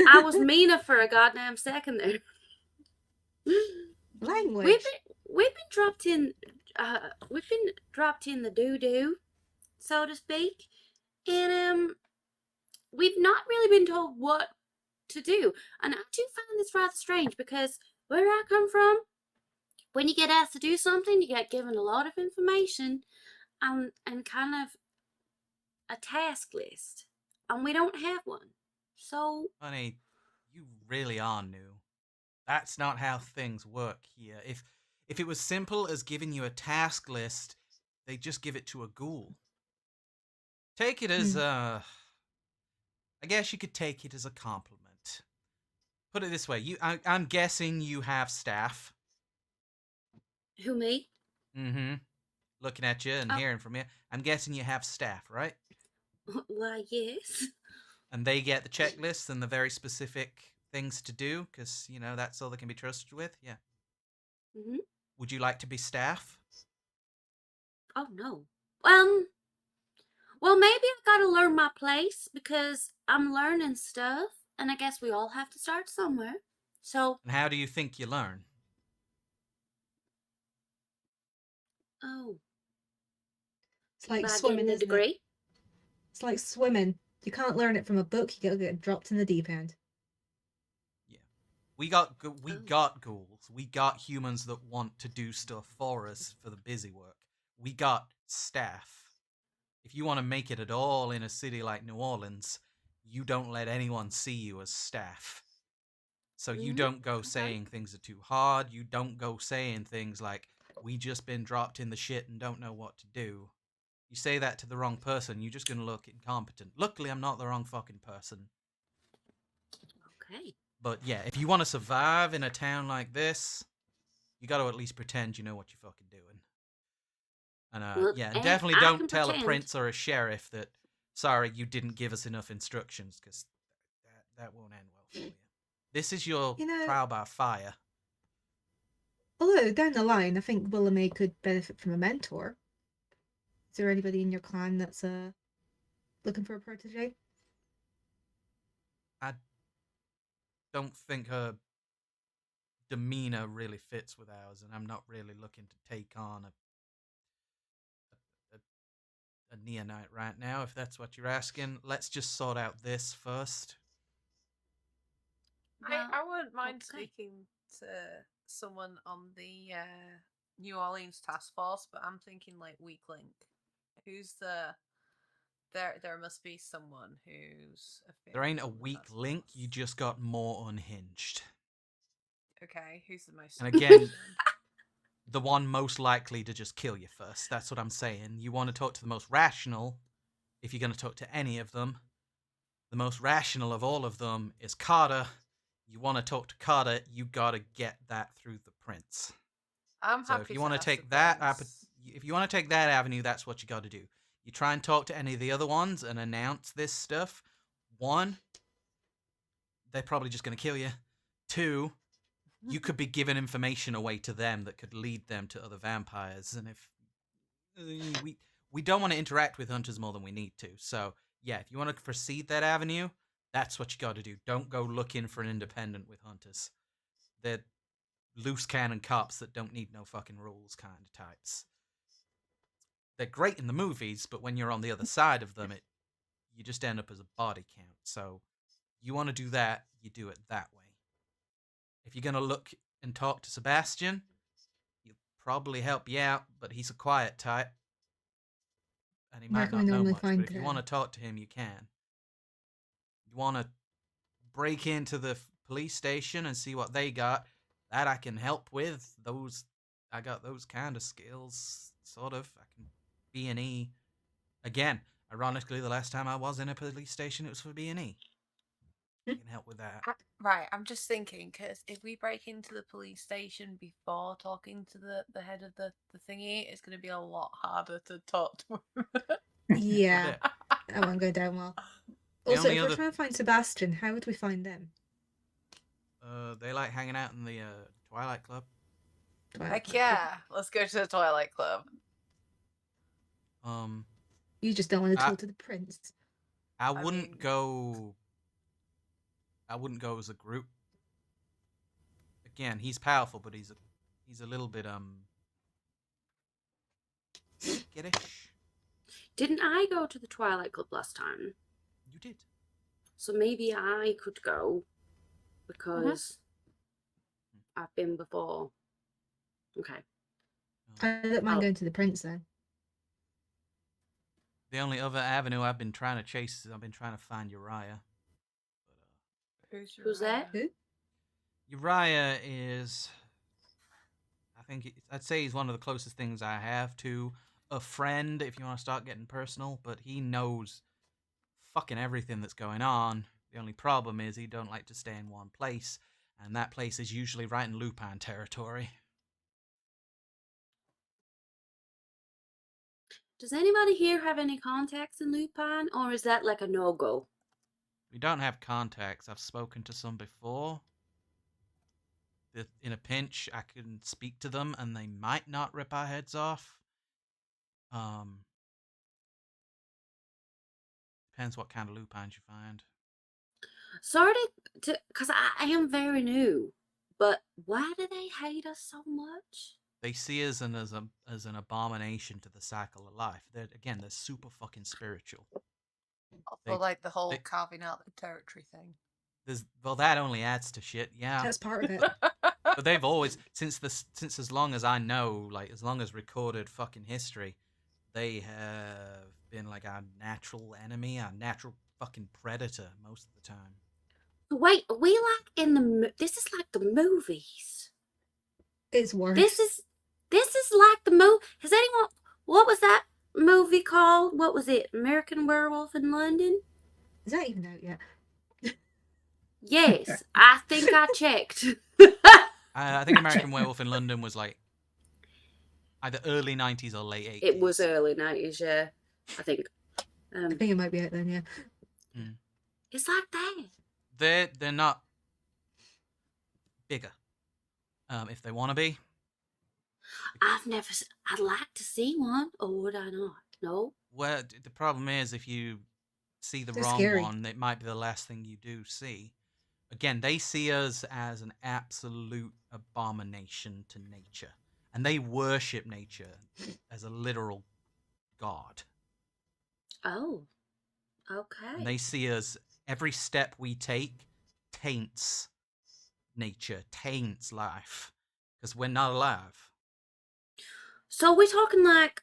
I was Mina for a goddamn second there. Language. We've been dropped in. We've been dropped in the doo-doo, so to speak, and we've not really been told what to do. And I do find this rather strange, because where I come from, when you get asked to do something, you get given a lot of information and kind of a task list, and we don't have one. So, Honey, you really are new. That's not how things work here. If it was simple as giving you a task list, they'd just give it to a ghoul. Take it as I guess you could take it as a compliment. Put it this way, I'm guessing you have staff. who, me? Mm-hmm. Looking at you and hearing from you, I'm guessing you have staff, right? Why, yes. And they get the checklist and the very specific things to do, because, you know, that's all they can be trusted with? Yeah. Mm-hmm. Would you like to be staff? Oh, no. Well, maybe I gotta learn my place, because I'm learning stuff, and I guess we all have to start somewhere. So, And how do you think you learn? It's like by swimming, getting a isn't it? degree. It's like swimming. You can't learn it from a book. You gotta get dropped in the deep end. Yeah. We got ghouls. We got humans that want to do stuff for us for the busy work. We got staff. If you want to make it at all in a city like New Orleans, you don't let anyone see you as staff. So you Mhm. don't go Okay. saying things are too hard. You don't go saying things like, we just been dropped in the shit and don't know what to do. You say that to the wrong person, you're just going to look incompetent. Luckily, I'm not the wrong fucking person. Okay. But yeah, if you want to survive in a town like this, you got to at least pretend you know what you're fucking doing. And Well, yeah, and and definitely I don't can tell a pretend. prince or a sheriff that, sorry, you didn't give us enough instructions, because that won't end well for you. This is your You know, trial by fire. although down the line, I think Willamay could benefit from a mentor. Is there anybody in your clan that's looking for a protege? I don't think her demeanor really fits with ours, and I'm not really looking to take on a neonite right now, if that's what you're asking. Let's just sort out this first. Well, I wouldn't mind okay. speaking to someone on the New Orleans task force, but I'm thinking like weak link. Who's the there must be someone who's There ain't a on the weak task link, force. you just got more unhinged. Okay, who's the most And again, unhinged then? the one most likely to just kill you first. That's what I'm saying. You want to talk to the most rational, if you're going to talk to any of them. The most rational of all of them is Carter. You want to talk to Carter, you got to get that through the prince. I'm So happy if you to want to ask take the that prince. if you want to take that avenue, that's what you got to do. You try and talk to any of the other ones and announce this stuff. One, they're probably just going to kill you. Two, you could be giving information away to them that could lead them to other vampires. And if we don't want to interact with hunters more than we need to. So yeah, if you want to proceed that avenue, that's what you got to do. Don't go looking for an independent with hunters. They're loose cannon cops that don't need no fucking rules kind of types. They're great in the movies, but when you're on the other side of them, you just end up as a body count. So you want to do that, you do it that way. If you're going to look and talk to Sebastian, he'll probably help you out, but he's a quiet type. And he Where might can we not know normally much, but find if you want to talk to him, you can. You want to break into the police station and see what they got, that I can help with. I got those kind of skills, sort of. I can B&E. Again, ironically, the last time I was in a police station, it was for B&E. I can help with that. Right, I'm just thinking because if we break into the police station before talking to the head of the thingy, it's going to be a lot harder to talk to him. Yeah, that won't go down well. The Also, only if we're other- trying to find Sebastian, how would we find them? They like hanging out in the Twilight Club. Heck yeah, let's go to the Twilight Club. You just don't want to I- talk to the prince. I I wouldn't mean- go. I wouldn't go as a group. Again, he's powerful, but he's a little bit skittish. Didn't I go to the Twilight Club last time? You did. So maybe I could go because I've been before. Okay. I don't mind Oh. going to the prince then. The only other avenue I've been trying to chase is I've been trying to find Uriah. Who's that? Who? Uriah is, I'd say he's one of the closest things I have to a friend, if you want to start getting personal, but he knows fucking everything that's going on. The only problem is he don't like to stay in one place, and that place is usually right in Lupine territory. Does anybody here have any contacts in Lupin, or is that like a no-go? We don't have contacts. I've spoken to some before. In a pinch, I can speak to them, and they might not rip our heads off. Depends what kind of lupines you find. Sort of, because I am very new. But why do they hate us so much? They see us as an abomination to the cycle of life. They're super fucking spiritual. Also, like the whole they- carving out the territory thing. That only adds to shit, yeah. That's part of it. But they've always, since as long as I know, like as long as recorded fucking history, they have been like our natural enemy, our natural fucking predator most of the time. Wait, are we like in the? This is like the movies. It's worse. This is like the movie. Has anyone? What was that movie called? What was it? American Werewolf in London. Is that even out yet? Yes, I think I checked. I think American Werewolf in London was like either early 90s or late 80s. It was early 90s, yeah. I think. I think it might be out then, yeah. It's like that. They're not bigger. If they want to be. I've never. I'd like to see one, or would I not? No. Well, the problem is if you see the They're wrong scary. one, it might be the last thing you do see. Again, they see us as an absolute abomination to nature. And they worship nature as a literal god. Oh. And Okay. they see us, every step we take taints nature, taints life. Because we're not alive. So we're talking like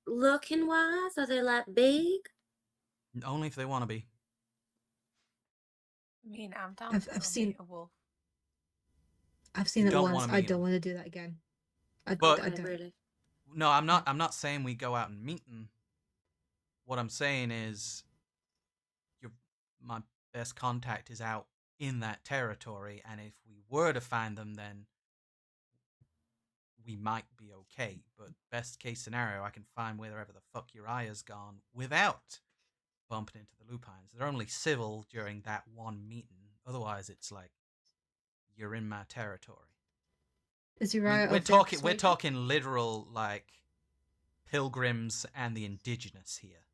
looking wise? Are they like big? Only if they want to be. I mean, I'm down I've to go seen- meet a wolf. I've seen You it don't once. wanna I meet don't 'em. want to do that again. I But- Okay, don't. really. No, I'm not saying we go out and meet them. What I'm saying is my best contact is out in that territory, and if we were to find them, then we might be okay. But best case scenario, I can find wherever the fuck Uriah's gone without bumping into the lupines. They're only civil during that one meeting. Otherwise, it's like you're in my territory. Is I Uriah mean, we're of their talking persuasion? literal like pilgrims and the indigenous here.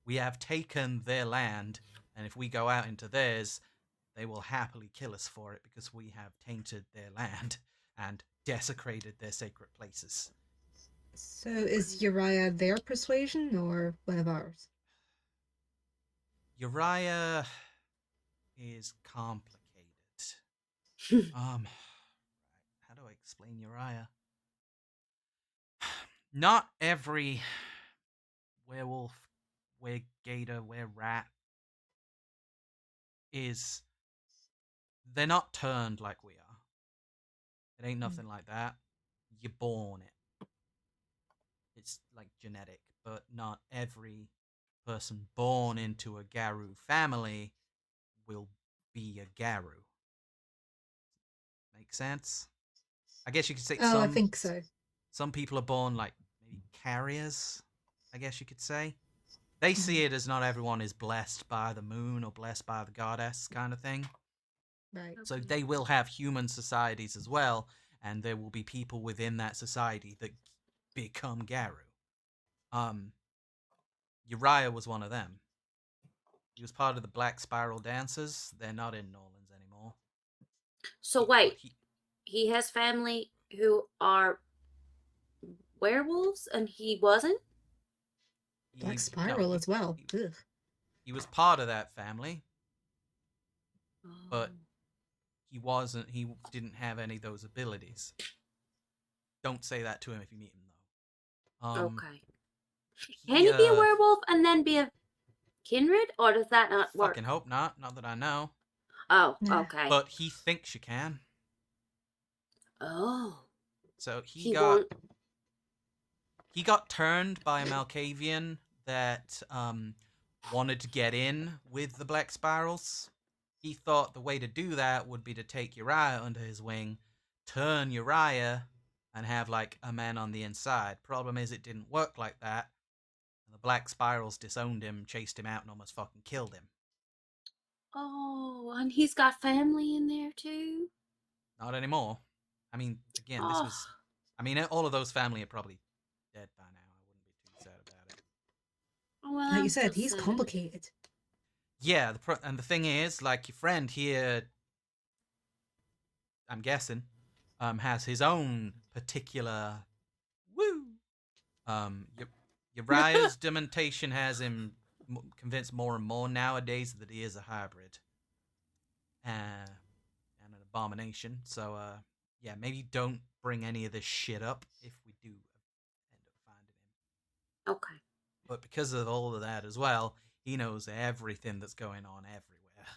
We have taken their land, and if we go out into theirs, they will happily kill us for it because we have tainted their land and desecrated their sacred places. So is Uriah their persuasion or one of ours? Uriah is complicated. How do I explain Uriah? Not every werewolf, were-gator, were-rat is. They're not turned like we are. It ain't nothing like that. You're born it. It's like genetic, but not every person born into a Garu family will be a Garu. Make sense? I guess you could say Oh, I think so. some people are born like maybe carriers, I guess you could say. They see it as not everyone is blessed by the moon or blessed by the goddess kind of thing. Right. So they will have human societies as well, and there will be people within that society that become Garu. Uriah was one of them. He was part of the Black Spiral Dancers. They're not in Norlands anymore. So But wait, he has family who are werewolves, and he wasn't. Black Spiral as well. Ugh. He was part of that family, but Oh. he wasn't. He didn't have any of those abilities. Don't say that to him if you meet him, though. Okay. Can you be a uh, werewolf and then be a kindred, or does that not work? Fucking hope not. Not that I know. Oh, Nah. okay. But he thinks you can. Oh, So he won't. he got turned by a Malkavian that wanted to get in with the Black Spirals. He thought the way to do that would be to take Uriah under his wing, turn Uriah, and have like a man on the inside. Problem is, it didn't work like that. And the Black Spirals disowned him, chased him out, and almost fucking killed him. Oh, and he's got family in there too. Not anymore. I mean, again, this was. I mean, all of those family are probably dead by now. I wouldn't be too sad about it. Oh, well, Like you I'm said, still he's sad. complicated. Yeah, and the thing is, like your friend here, I'm guessing, has his own particular woo. Uriah's dementation has him convinced more and more nowadays that he is a hybrid, and an abomination. So, yeah, maybe don't bring any of this shit up if we do end up finding him. Okay. But because of all of that as well, he knows everything that's going on everywhere.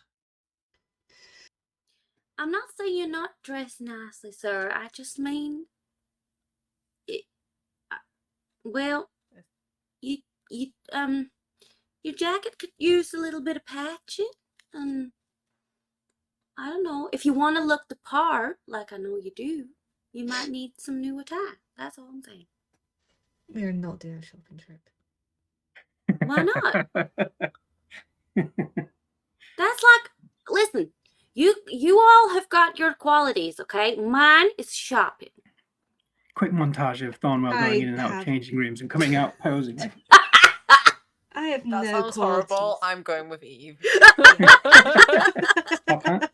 I'm not saying you're not dressed nicely, sir. I just mean, it. Well, you your jacket could use a little bit of patching, and I don't know if you want to look the part, like I know you do. You might need some new attire. That's all I'm saying. We are not doing a shopping trip. Why not? That's like, listen, you all have got your qualities, okay? Mine is shopping. Quick montage of Thornwell I going in and out of have- changing rooms and coming out posing. Like, I have That no sounds qualities. horrible. I'm going with Eve. top hat.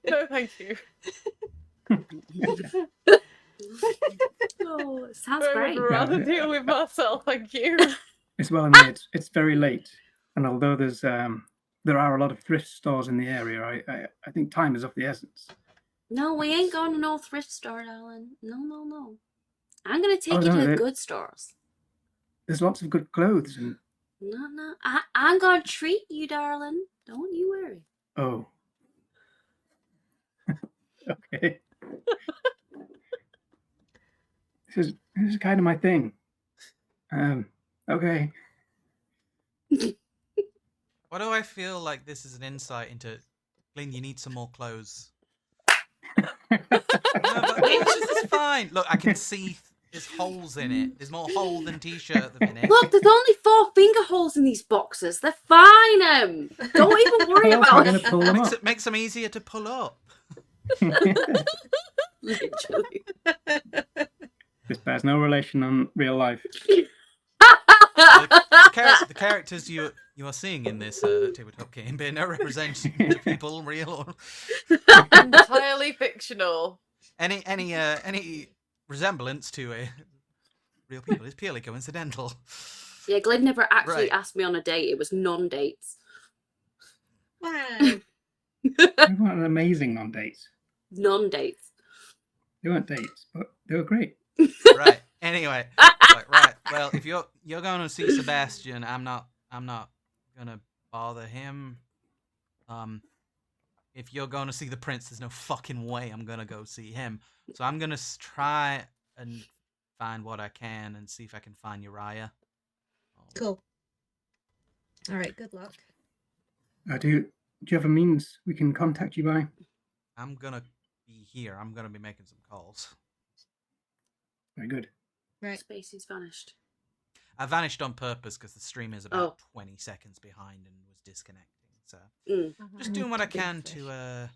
No, thank you. Oh, it sounds I great. would rather Yeah. deal with Marcel, thank you. It's well made. It's very late, and although there are a lot of thrift stores in the area, I think time is of the essence. No, we ain't going to no thrift store, darling. No. I'm gonna take Oh, you no, to the they- good stores. There's lots of good clothes and No. I'm gonna treat you, darling. Don't you worry. oh, okay. This is kind of my thing. Okay. Why do I feel like this is an insight into Glyn, you need some more clothes? No, but this is fine. Look, I can see there's holes in it. There's more hole than t-shirt at the minute. Look, there's only 4 finger holes in these boxes. They're fine. Don't even worry How else am I about going it. to pull them up? Makes them easier to pull up. Literally. This bears no relation on real life. The characters you are seeing in this tabletop game bear no representation of people, real or Entirely fictional. any resemblance to real people is purely coincidental. Yeah, Glenn never actually Right. asked me on a date. It was non-dates. Wow. They weren't amazing on dates. Non-dates. They weren't dates, but they were great. Right. Anyway, right. Well, if you're going to see Sebastian, I'm not gonna bother him. If you're going to see the prince, there's no fucking way I'm gonna go see him. So I'm gonna try and find what I can and see if I can find Uriah. Cool. All right. Good luck. Do you have a means we can contact you by? I'm gonna be here. I'm gonna be making some calls. Very good. Right. Spacey's vanished. I vanished on purpose because the stream is about 20 seconds behind and was disconnecting. So just doing what I can to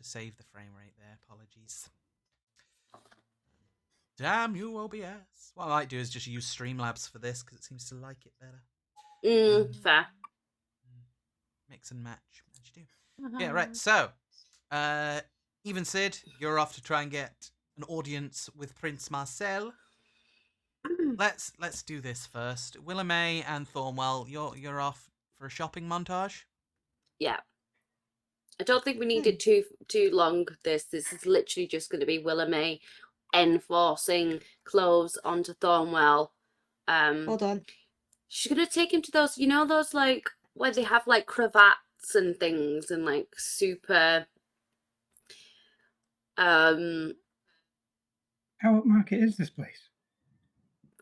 save the frame rate there. Apologies. Damn you, OBS. What I might do is just use Streamlabs for this because it seems to like it better. Fair. Mix and match as you do. Yeah, right. So, even Sid, you're off to try and get an audience with Prince Marcel. Let's do this first. Willamay and Thornwell, you're off for a shopping montage. Yeah. I don't think we needed too long. This is literally just going to be Willamay enforcing clothes onto Thornwell. Hold on. She's gonna take him to those, those like where they have like cravats and things and like super. How upmarket is this place?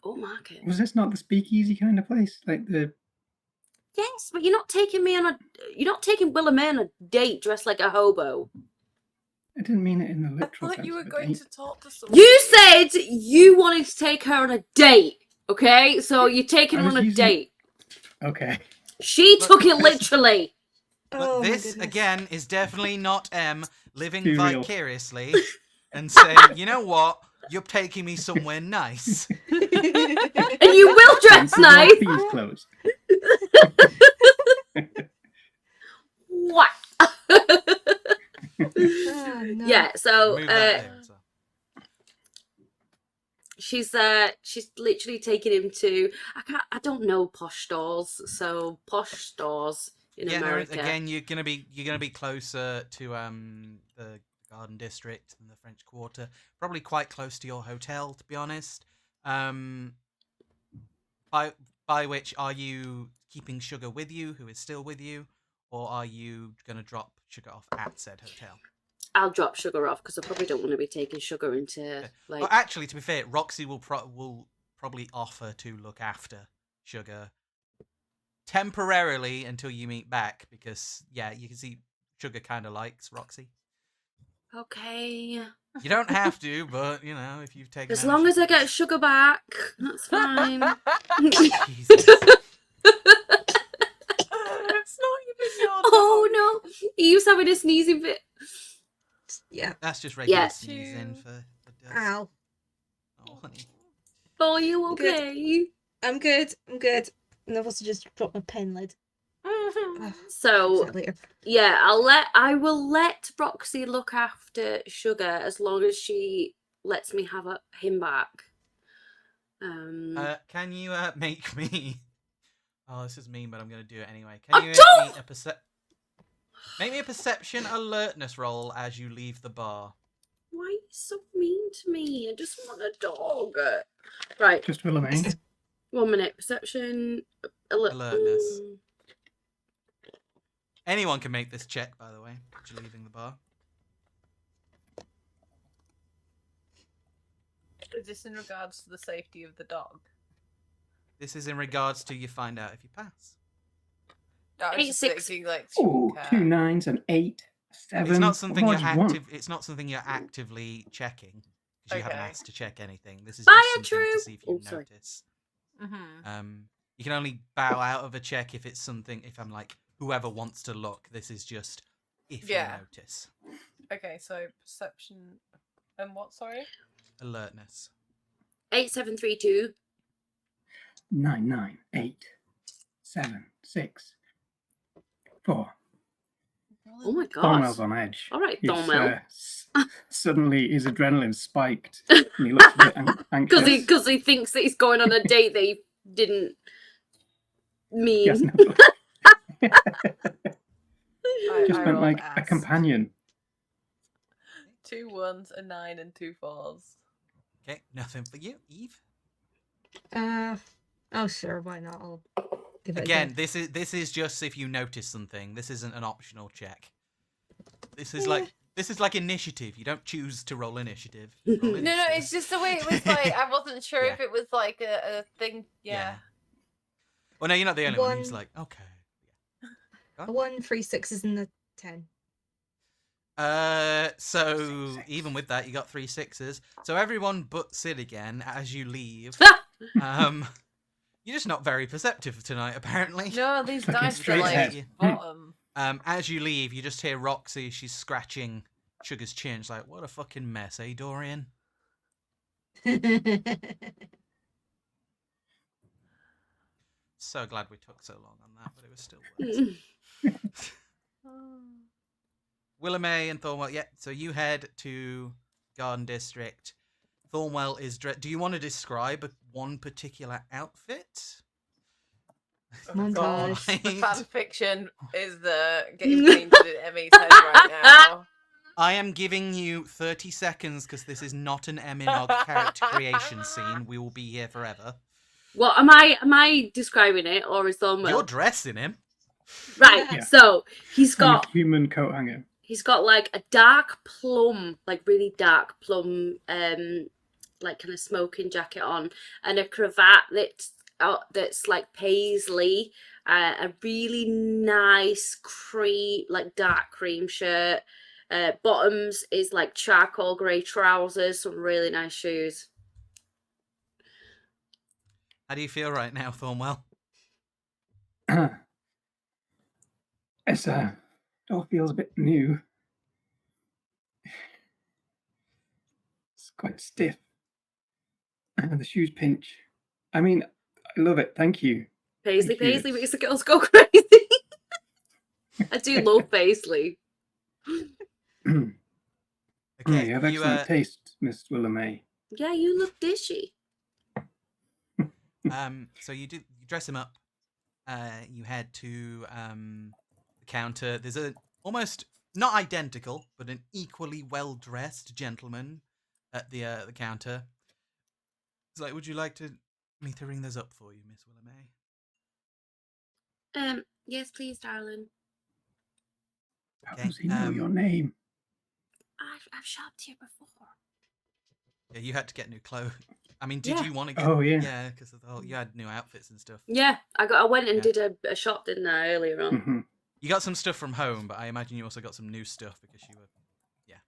Oh, market. Was this not the speakeasy kind of place? Like the Yes, but you're not taking Willamay on a date dressed like a hobo. I didn't mean it in the I literal thought sense. you were of a going date. to talk to someone. You said you wanted to take her on a date, okay? So you're taking I her was on a using- date. Okay. She took it literally. But Oh, my this goodness. again is definitely not M living Too real. vicariously and saying, you know what, you're taking me somewhere nice. And you will dress Fancy more nice. thieves' clothes. What? Oh, no. Yeah, so Remove that there, so. she's literally taking him to I don't know posh stores, so posh stores in Yeah, no, America. again, you're gonna be closer to the Garden District and the French Quarter. Probably quite close to your hotel, to be honest. By By which, are you keeping Sugar with you, who is still with you, or are you going to drop Sugar off at said hotel? I'll drop Sugar off because I probably don't want to be taking Sugar into Okay. like. Well, actually, to be fair, Roxy will probably offer to look after Sugar temporarily until you meet back, because yeah, you can see Sugar kind of likes Roxy. Okay. You don't have to, but you know, if you've taken As long as I get Sugar back, that's fine. Jesus. It's not even your Oh dog. no! He was having a sneezing fit. Yeah. That's just regular Yeah. sneezing for dust. Ow. Oh, honey. Oh, you Good. okay? I'm good. And I've also just dropped my pen lid. Ugh, So fix that later. yeah, I will let Roxy look after Sugar as long as she lets me have him back. Can you make me? Oh, this is mean, but I'm gonna do it anyway. Oh, Can you make me a perception alertness roll as you leave the bar? Why are you so mean to me? I just want a dog. Right, Just Willamine. 1 minute. Perception Alertness. Anyone can make this check, by the way, as you're leaving the bar. Is this in regards to the safety of the dog? This is in regards to you find out if you pass. No, I was just 8, 6. thinking, like, Oh, okay. 2 9s and 8, 7. It's not something What you're more do you want? It's not something you're actively checking because you haven't Okay. asked to check anything. This is Buy just a something to troop! see if you Oh, sorry. notice. Mm-hmm. You can only bow out of a check if it's something. If I'm like, whoever wants to look, this is just if Yeah. you notice. Okay, so perception and what? Sorry. Alertness. 8732. 9 9 8 7 6 4. Oh my Thornwell's god. on edge. All right, He's, Thornwell. suddenly his adrenaline spiked and he looks a bit anxious. Because he thinks that he's going on a date that he didn't mean. Yes, no. Just I meant rolled like a ass. companion. 2 1s, a 9, and 2 4s. Okay, nothing for you, Eve. Oh sure, why not? I'll give it Again, a go. this is just if you notice something. This isn't an optional check. This is like initiative. You don't choose to roll initiative. You roll No, No, initiative. it's just the way it was like. I wasn't sure Yeah. if it was like a thing. Yeah. Well, no, you're not the only one who's One- like, okay. A 1, 3 6s, and a 10. So Six. even with that, you got 3 6s. So everyone but Sid again as you leave. You're just not very perceptive tonight, apparently. No, these Fucking dice are straight like ahead. bottom. As you leave, you just hear Roxy. She's scratching Sugar's chin. She's like, "What a fucking mess, eh, Dorian?" So glad we took so long on that, but it was still worth it. Willamay and Thornwell. Yeah, so you head to Garden District. Thornwell is do you want to describe one particular outfit? Oh, God. Montage. The fan fiction is getting painted in Emmy's head right now. I am giving you 30 seconds because this is not an Eminog character creation scene. We will be here forever. Well, am I describing it or is Thornwell? You're dressing him. Right. Yeah. So he's And got a human coat hanger. he's got like a dark plum, like really dark plum, like kind of smoking jacket on, and a cravat that's like paisley, a really nice dark cream shirt. Bottoms is like charcoal grey trousers, some really nice shoes. How do you feel right now, Thornwell? It's all feels a bit new. It's quite stiff. And the shoes pinch. I mean, I love it. Thank you. Paisley Thank you. makes the girls go crazy. I do love paisley. Okay, You have excellent taste, Miss Willamay. Yeah, you look dishy. So you dress him up. You head to the counter. There's a almost not identical, but an equally well-dressed gentleman at the counter. It's like, would you like me to ring those up for you, Miss Willamay? Yes, please, darling. How Okay, does he know your name? I've shopped here before. Yeah, you had to get new clothes. I mean, did Yeah. you want to get? Oh, yeah. Yeah, because of the whole, you had new outfits and stuff. Yeah, I went and Yeah. did a shop, didn't I, earlier on? Mhm. You got some stuff from home, but I imagine you also got some new stuff because you were, yeah.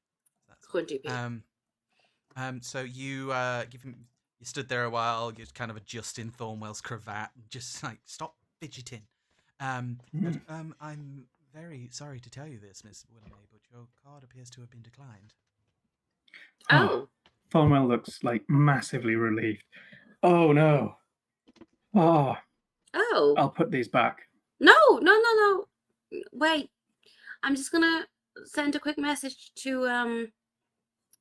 That's Couldn't do Pete. So you give him. You stood there a while. You're kind of adjusting Thornwell's cravat, and just like stop fidgeting. But, I'm very sorry to tell you this, Miss Willamay, but your card appears to have been declined. Oh. Thornwell looks like massively relieved. Oh no. Oh, Oh. I'll put these back. No. Wait. I'm just gonna send a quick message to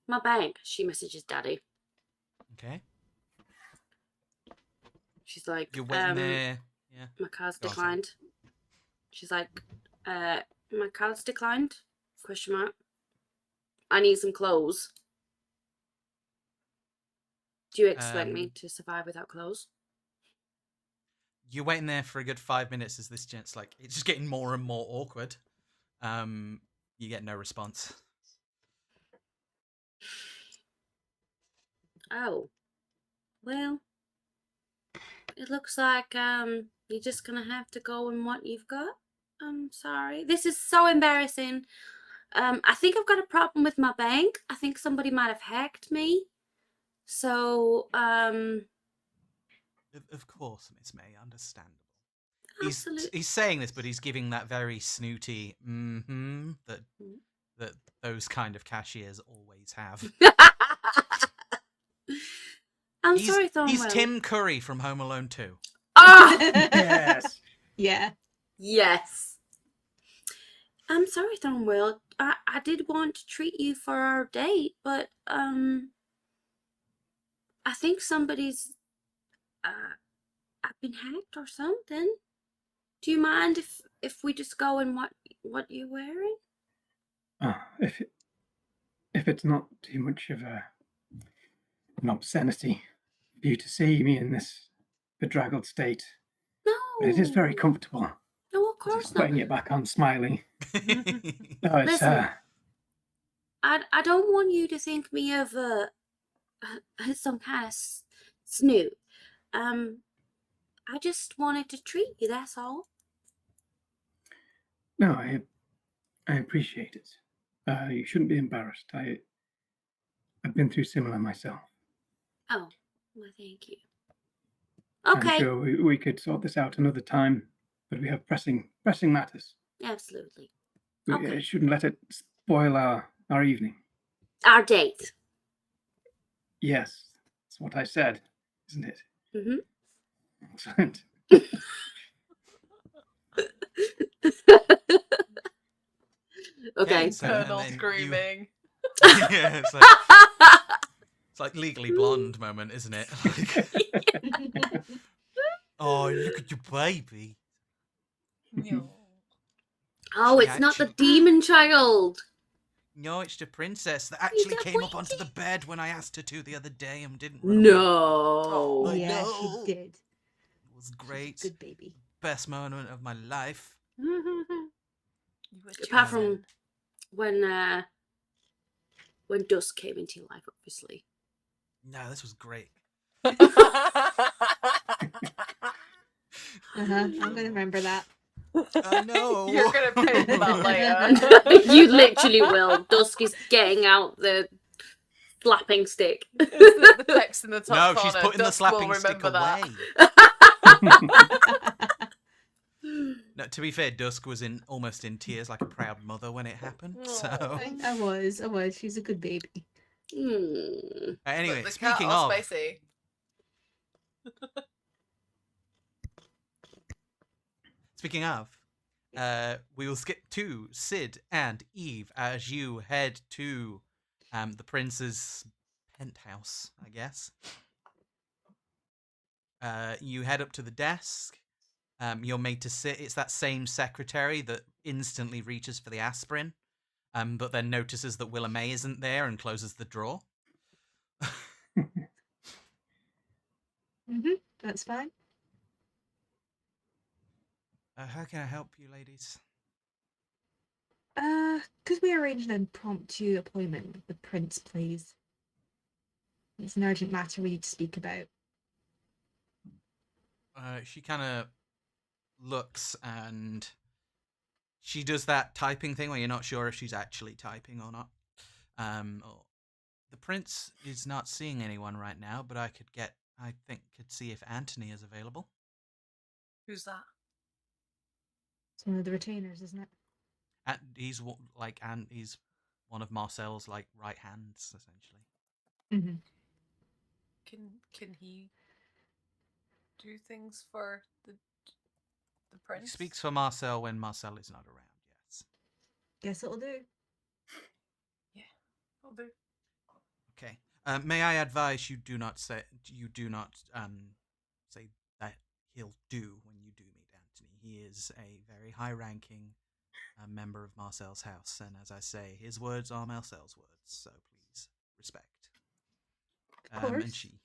my bank. She messages Daddy. Okay. She's like, You're waiting there. Yeah. my card's Go on, sorry. declined. She's like, my card's declined? Question mark. I need some clothes. Do you expect me to survive without clothes? You're waiting there for a good 5 minutes as this gent's like, it's just getting more and more awkward. You get no response. Oh. Well, it looks like you're just gonna have to go in what you've got. I'm sorry. This is so embarrassing. I think I've got a problem with my bank. I think somebody might have hacked me. So, Of course, Miss May, understandable. absolutely. He's saying this, but he's giving that very snooty that those kind of cashiers always have. I'm sorry, Thornwell. He's Tim Curry from Home Alone 2. Ah! Yes. Yeah. Yes. I'm sorry, Thornwell. I did want to treat you for our date, but I think somebody's I've been hacked or something. Do you mind if we just go in what you're wearing? If it's not too much of an obscenity for you to see me in this bedraggled state, No. but it is very comfortable. No, of course Just not. putting it back on, smiling. No, it's Listen, I don't want you to think me of some kind of snoot. I just wanted to treat you. That's all. no, I appreciate it. You shouldn't be embarrassed. I've been through similar myself. Oh, well, thank you. I'm Okay. sure we could sort this out another time, but we have pressing matters. Absolutely. We Okay. shouldn't let it spoil our evening. Our date. Yes, that's what I said, isn't it? Mm-hmm. Excellent. Okay. So, Colonel and then screaming. Yeah, it's like Legally Blonde moment, isn't it? Like, oh, look at your baby. Oh, She it's not the actually- demon child. No, it's the princess that actually got came up onto waiting. the bed when I asked her to the other day and didn't run away. No. I Yeah, know. she did. It was She's a great. good baby. Best moment of my life. You were Apart chosen. from when Dusk came into your life, obviously. No, this was great. I'm gonna remember that. I know. You're gonna pay for that later. You literally will. Dusk is getting out the slapping stick. the text in the top No, she's corner. putting the Dusk will slapping stick remember that. away. No, to be fair, Dusk was almost in tears like a proud mother when it happened. So I was. She's a good baby. anyway, But the speaking cat of, spicy. we will skip to Sid and Eve as you head to the prince's penthouse, I guess. You head up to the desk. You're made to sit. It's that same secretary that instantly reaches for the aspirin, but then notices that Willa May isn't there and closes the drawer. That's fine. How can I help you, ladies? Could we arrange an impromptu appointment with the prince, please? It's an urgent matter we need to speak about. She kind of looks and she does that typing thing where you're not sure if she's actually typing or not. The prince is not seeing anyone right now, but I could see if Anthony is available. Who's that? It's one of the retainers, isn't it? And he's he's one of Marcel's like right hands, essentially. Mm-hmm. Can he do things for the prince? He speaks for Marcel when Marcel is not around. Yes. Guess it'll do. Yeah, I'll do. Okay. May I advise you do not say that he'll do when you do meet Anthony. He is a very high-ranking member of Marcel's house, and as I say, his words are Marcel's words. So please respect. Of course. And she.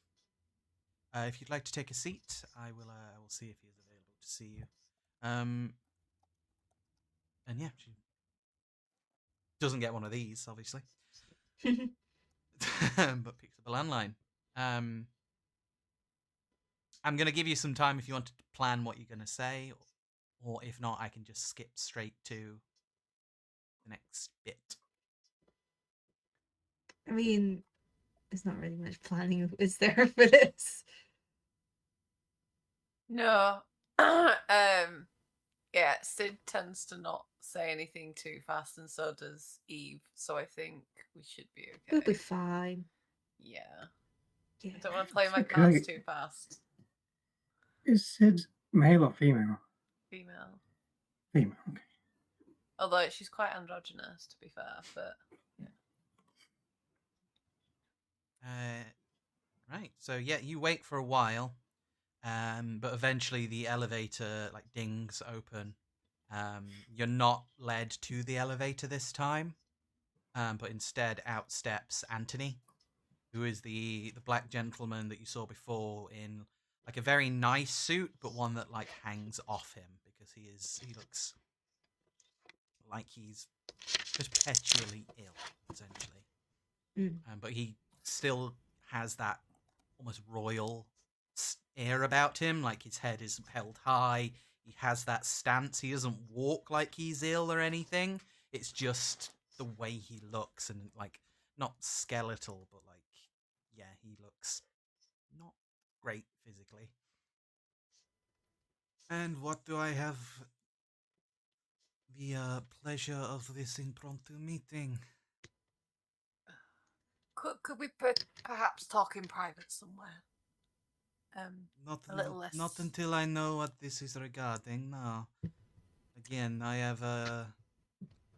If you'd like to take a seat, I will see if he is available to see you. And yeah, she doesn't get one of these, obviously. But picks up a landline. I'm going to give you some time if you want to plan what you're going to say, or if not, I can just skip straight to the next bit. I mean, there's not really much planning, is there, for this? No. Yeah, Sid tends to not say anything too fast, and so does Eve. So I think we should be okay. We'll be fine. Yeah. Yeah. I don't want to play my Okay. cards too fast. Is Sid male or female? Female. Female, okay. Although she's quite androgynous, to be fair, but yeah. Right. So yeah, you wait for a while, but eventually the elevator like dings open. You're not led to the elevator this time, but instead out steps Anthony, who is the black gentleman that you saw before in like a very nice suit, but one that like hangs off him because he looks like he's perpetually ill, essentially. Mm. But he still has that almost royal air about him, like his head is held high. He has that stance. He doesn't walk like he's ill or anything. It's just the way he looks, and like not skeletal, but like yeah, he looks not great physically. And what do I have the pleasure of this impromptu meeting? Could we perhaps talk in private somewhere? A little less. Not until I know what this is regarding. No. Again, I have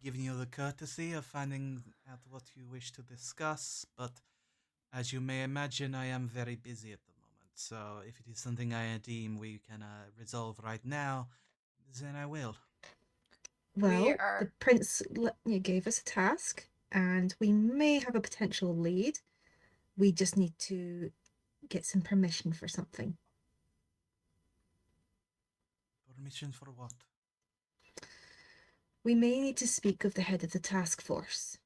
given you the courtesy of finding out what you wish to discuss, but as you may imagine, I am very busy at the moment. So if it is something I deem we can resolve right now, then I will. Well, the prince gave us a task, and we may have a potential lead. We just need to get some permission for something. Permission for what? We may need to speak with the head of the task force.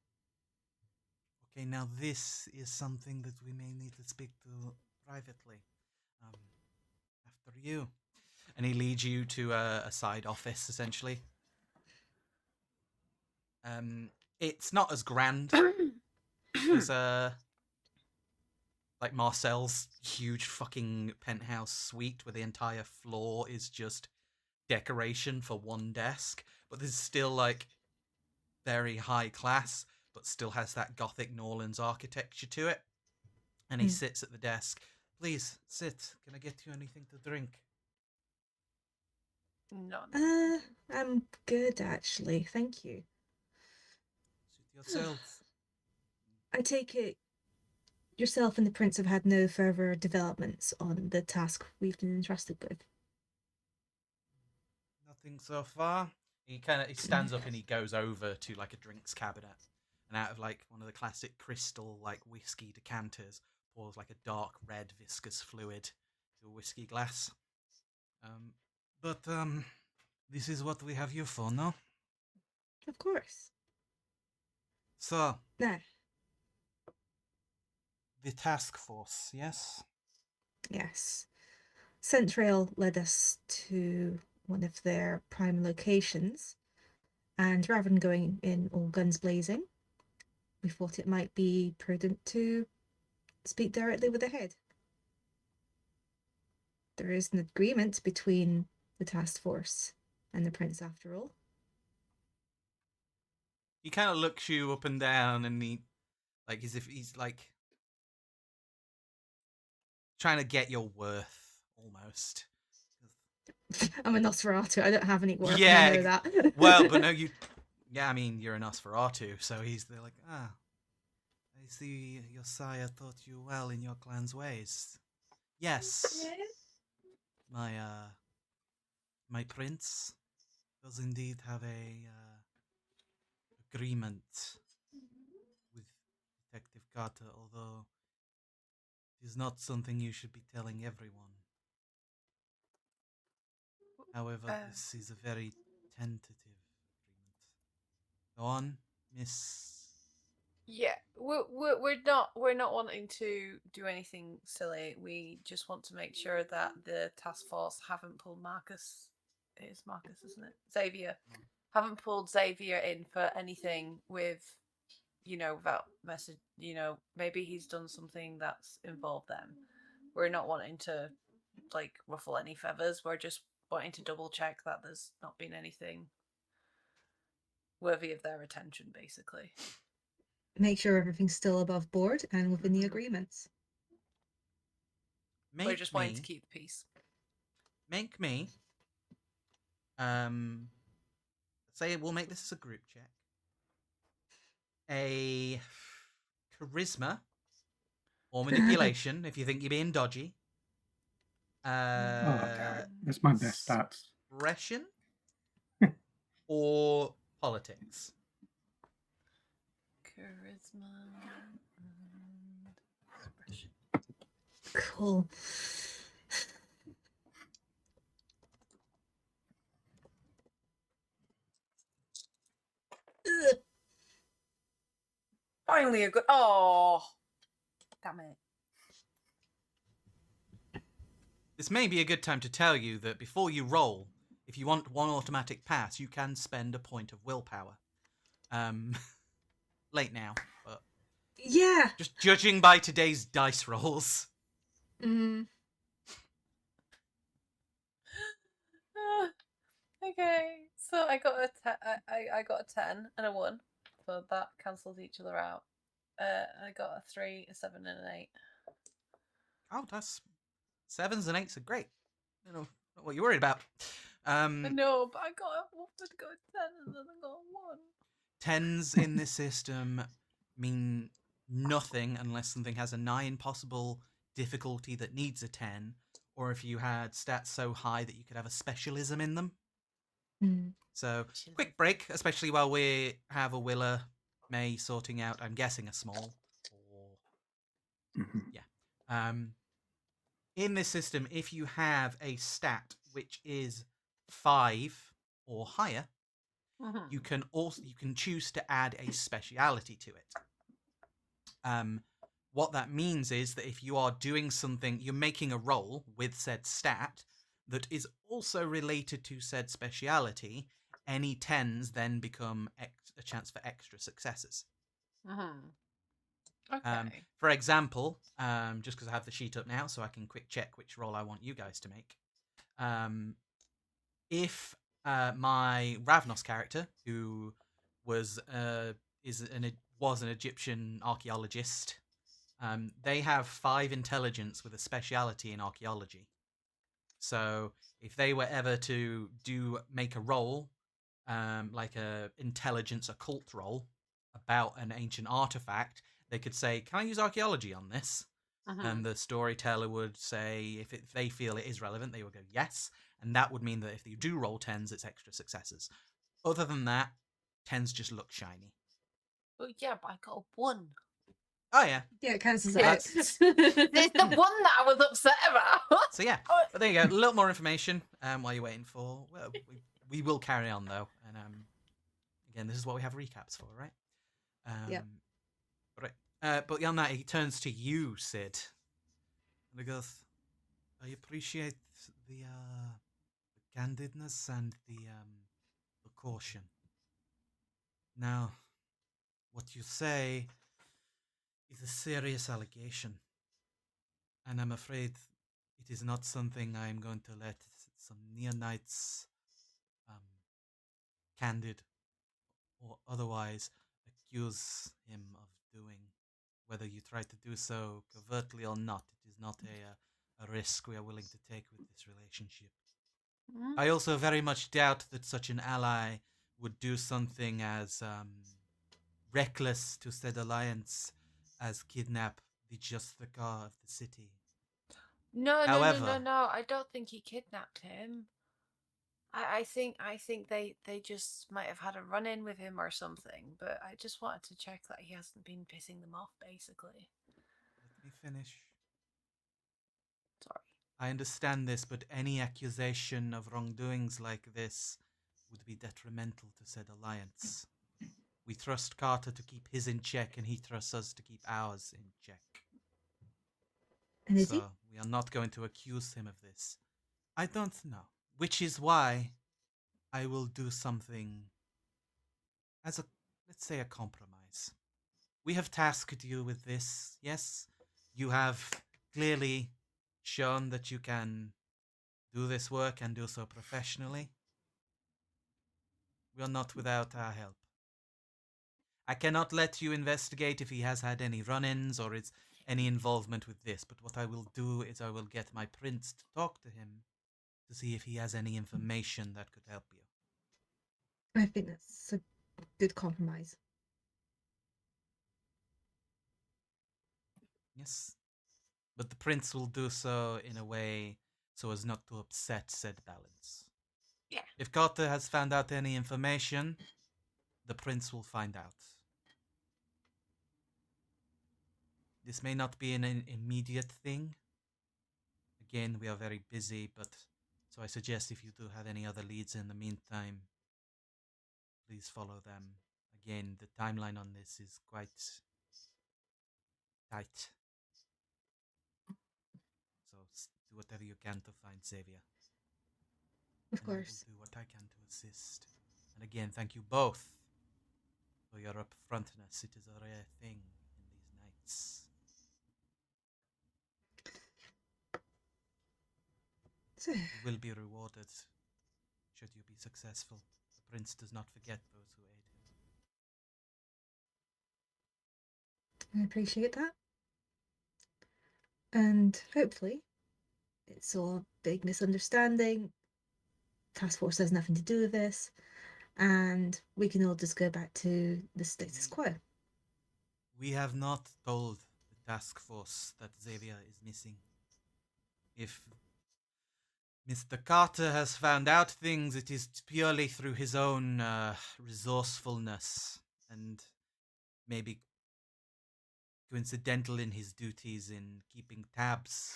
Okay, now this is something that we may need to speak to privately. After you. And he leads you to a side office, essentially. It's not as grand as like Marcel's huge fucking penthouse suite where the entire floor is just decoration for one desk, but this is still like very high class, but still has that gothic New Orleans architecture to it. And he sits at the desk. Please sit. Can I get you anything to drink? No. I'm good actually, thank you. Suit yourself. I take it yourself and the prince have had no further developments on the task we've been entrusted with. Nothing so far. He stands up and he goes over to like a drinks cabinet, and out of like one of the classic crystal like whiskey decanters pours like a dark red viscous fluid to a whiskey glass. But This is what we have you for, no? Of course. So, Now, the task force, yes? yes. Centrail led us to one of their prime locations, and rather than going in all guns blazing, we thought it might be prudent to speak directly with the head. There is an agreement between the task force and the prince, after all. He kind of looks you up and down, and he, like, as if he's like trying to get your worth, almost. I'm a Nosferatu. I don't have any work. Yeah, I know that. Well, but no, you. Yeah, I mean, you're a Nosferatu, so they're like, I see your sire taught you well in your clan's ways. Yes, my prince does indeed have a agreement with Detective Carter, although it is not something you should be telling everyone. However, this is a very tentative agreement. Go on, Miss. Yeah, we're not wanting to do anything silly. We just want to make sure that the task force haven't pulled Marcus. It's Marcus, isn't it? Xavier. Haven't pulled Xavier in for anything with, without message. Maybe he's done something that's involved them. We're not wanting to like ruffle any feathers. We're just wanting to double check that there's not been anything worthy of their attention, basically. Make sure everything's still above board and within the agreements. We're just wanting to keep the peace. Make me. Say we'll make this as a group check. A charisma or manipulation if you think you're being dodgy. Okay. That's my best stats. Expression or politics. Charisma and expression. Cool. Finally a good. Oh, damn it. This may be a good time to tell you that before you roll, if you want one automatic pass, you can spend a point of willpower. Late now, but Yeah. just judging by today's dice rolls. Okay, so I got I got a 10 and a 1, so that cancels each other out. I got a 3, a 7, and an 8. Oh, that's 7s and 8s are great. Not what you're worried about. No, but I got a 10 and then I got a 1. 10s in this system mean nothing unless something has a 9 possible difficulty that needs a 10, or if you had stats so high that you could have a specialism in them. So, quick break, especially while we have a Willa May sorting out, I'm guessing, a small. Yeah. In this system, if you have a stat which is 5 or higher, you can choose to add a speciality to it. What that means is that if you are doing something, you're making a roll with said stat that is also related to said speciality, any 10s then become a chance for extra successes. Okay. For example, just because I have the sheet up now, so I can quick check which roll I want you guys to make. If my Ravnos character, who was an Egyptian archaeologist, they have 5 intelligence with a speciality in archaeology. So if they were ever to make a roll, like a intelligence occult roll about an ancient artifact, they could say, "Can I use archaeology on this?" And the storyteller would say, if they feel it is relevant, they would go yes, and that would mean that if you do roll 10s, it's extra successes. Other than that, 10s just look shiny. Well, yeah, but I got a 1. Oh yeah. Yeah, it counts as Yes. X. It's the one that I was upset about. So yeah, but there you go. A little more information while you're waiting for. Well, we will carry on though, and again, this is what we have recaps for, right? Yep. Right. But beyond that, he turns to you, Sid, and he goes, "I appreciate the candidness and the caution. Now, what you say is a serious allegation, and I'm afraid it is not something I am going to let some neonites, candid or otherwise, accuse him of doing. Whether you try to do so covertly or not, it is not a risk we are willing to take with this relationship. I also very much doubt that such an ally would do something as reckless to said alliance as kidnap the Justicar of the city. No. However- I don't think he kidnapped him. I think they just might have had a run in with him or something. But I just wanted to check that he hasn't been pissing them off, basically. Let me finish. Sorry. I understand this, but any accusation of wrongdoings like this would be detrimental to said alliance. We trust Carter to keep his in check, and he trusts us to keep ours in check. And is he? So we are not going to accuse him of this. I don't know. Which is why I will do something as let's say a compromise. We have tasked you with this, yes? You have clearly shown that you can do this work and do so professionally. We are not without our help. I cannot let you investigate if he has had any run-ins or is any involvement with this, but what I will do is I will get my prince to talk to him to see if he has any information that could help you. I think that's a good compromise. Yes. But the prince will do so in a way so as not to upset said balance. Yeah. If Carter has found out any information, the prince will find out. This may not be an immediate thing. Again, we are very busy, but so I suggest if you do have any other leads in the meantime, please follow them. Again, the timeline on this is quite tight. So do whatever you can to find Xavier. Of And course. I will do what I can to assist. And again, thank you both for your upfrontness. It is a rare thing in these nights. So, You will be rewarded should you be successful. The prince does not forget those who aid him. I appreciate that. And hopefully, it's all a big misunderstanding. Task Force has nothing to do with this. And we can all just go back to the status quo. We have not told the task force that Xavier is missing. If Mr. Carter has found out things, it is purely through his own resourcefulness and maybe coincidental in his duties in keeping tabs,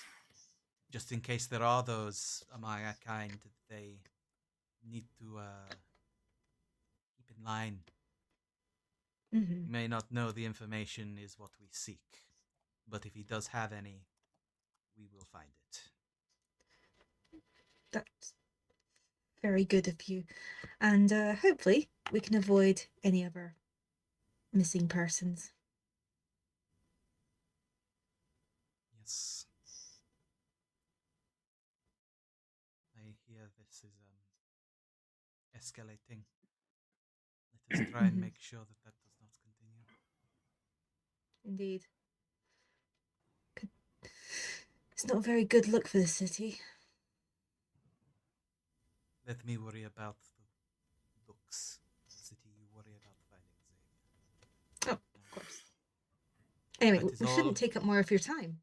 just in case there are those among our kind that they need to keep in line. Mm-hmm. He may not know the information is what we seek, but if he does have any, we will find it. That's very good of you. And hopefully, we can avoid any other missing persons. Yes. I hear this is escalating. Let us try and Mhm. make sure that that does not continue. Indeed. It's not a very good look for the city. Let me worry about the looks of the city. You worry about finding Xavier. Oh, of course. Anyway, That is we all. shouldn't take up more of your time.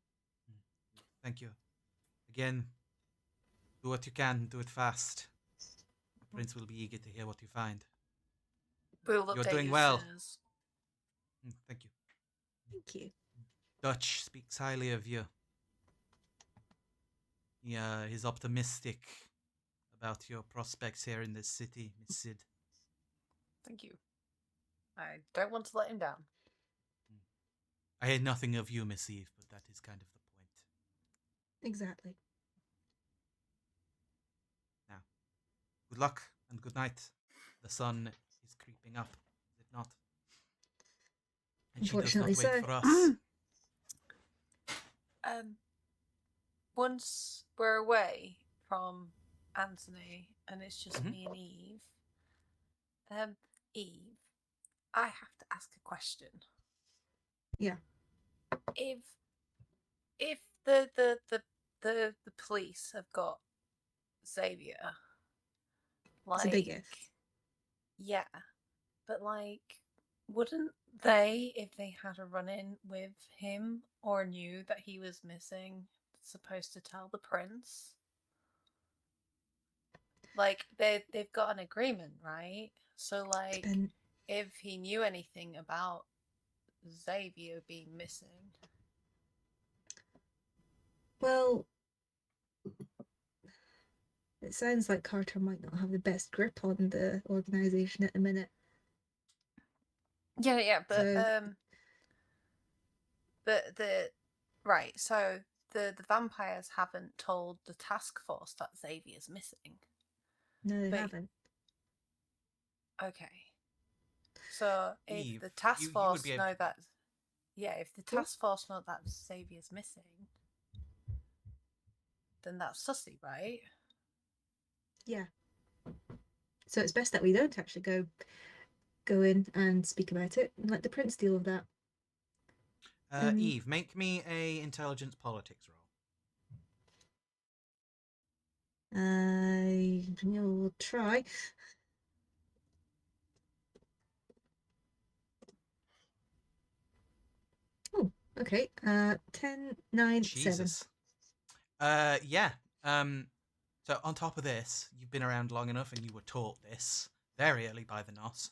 Thank you. Again, do what you can. Do it fast. The prince will be eager to hear what you find. We'll You're update doing you well. as soon as- Thank you. Thank you. Dutch speaks highly of you. He's optimistic about your prospects here in this city, Miss Sid. Thank you. I don't want to let him down. I heard nothing of you, Miss Eve, but that is kind of the point. Exactly. Now, good luck and good night. The sun is creeping up, is it not? And she does not Unfortunately wait so. for us. Once we're away from Anthony and it's just Mhm. me and Eve, Eve, I have to ask a question. Yeah. If the police have got Xavier, It's a big if. yeah, but like, wouldn't they, if they had a run-in with him or knew that he was missing, supposed to tell the prince? Like, they've got an agreement, right? So like, Depend- if he knew anything about Xavier being missing, Well, it sounds like Carter might not have the best grip on the organization at the minute. yeah, but So- but the right, so the vampires haven't told the task force that Xavier's missing. No, they But- haven't. Okay. So if Eve, the task you would force be able know to- that, yeah, if the task force know that Xavier's missing, then that's sussy, right? Yeah. So it's best that we don't actually go in and speak about it and let the prince deal with that. Eve, make me a intelligence politics roll. I will try. Oh, okay. 10, 9, 7. Jesus. Yeah. So on top of this, you've been around long enough and you were taught this very early by the NOS.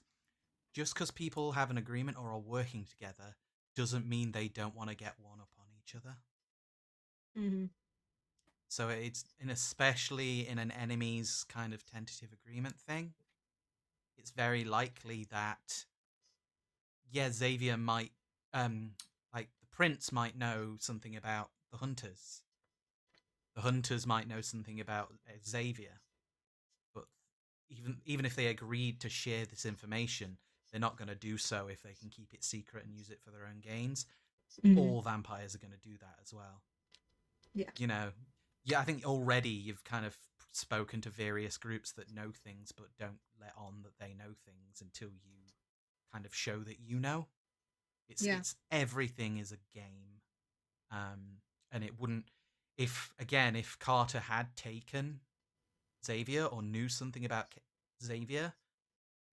Just because people have an agreement or are working together doesn't mean they don't want to get one up on each other. Mm-hmm. So it's, and especially in an enemy's kind of tentative agreement thing, it's very likely that, yeah, Xavier might, like the prince might know something about the hunters. The hunters might know something about Xavier, but even if they agreed to share this information, they're not going to do so if they can keep it secret and use it for their own gains. Mm-hmm. All vampires are going to do that as well. Yeah. You know, yeah, I think already you've kind of spoken to various groups that know things but don't let on that they know things until you kind of show that you know. It's everything is a game. And it wouldn't, if Carter had taken Xavier or knew something about Xavier,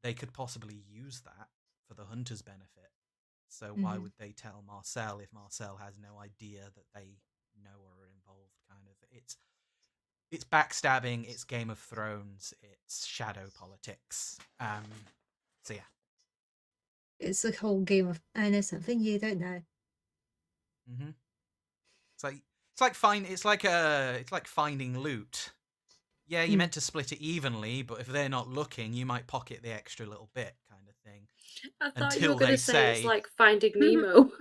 they could possibly use that for the hunter's benefit. So why would they tell Marcel if Marcel has no idea that they know or are involved? Kind of, it's backstabbing, it's Game of Thrones, it's shadow politics. So yeah. It's a whole game of I know something you don't know. Mm-hmm. It's like finding loot. Yeah, you're meant to split it evenly, but if they're not looking, you might pocket the extra little bit, kind of thing. I thought you Until were going they to say it's say- like Finding Nemo.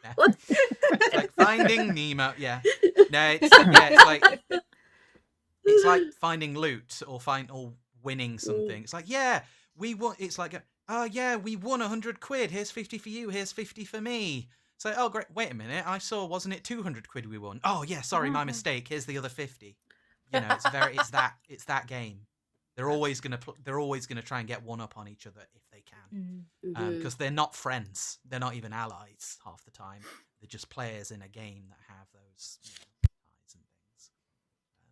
Yeah. What? It's like Finding Nemo. Yeah, no, it's like finding loot or winning something. It's like, yeah, we won. It's like, oh yeah, we won 100 quid. Here's 50 for you. Here's 50 for me. So, oh great. Wait a minute. I saw, wasn't it 200 quid we won? Oh yeah, sorry, my mistake. Here's the other 50. You know, it's that game. They're always gonna try and get one up on each other if they can, because they're not friends. They're not even allies half the time. They're just players in a game that have those ties and things.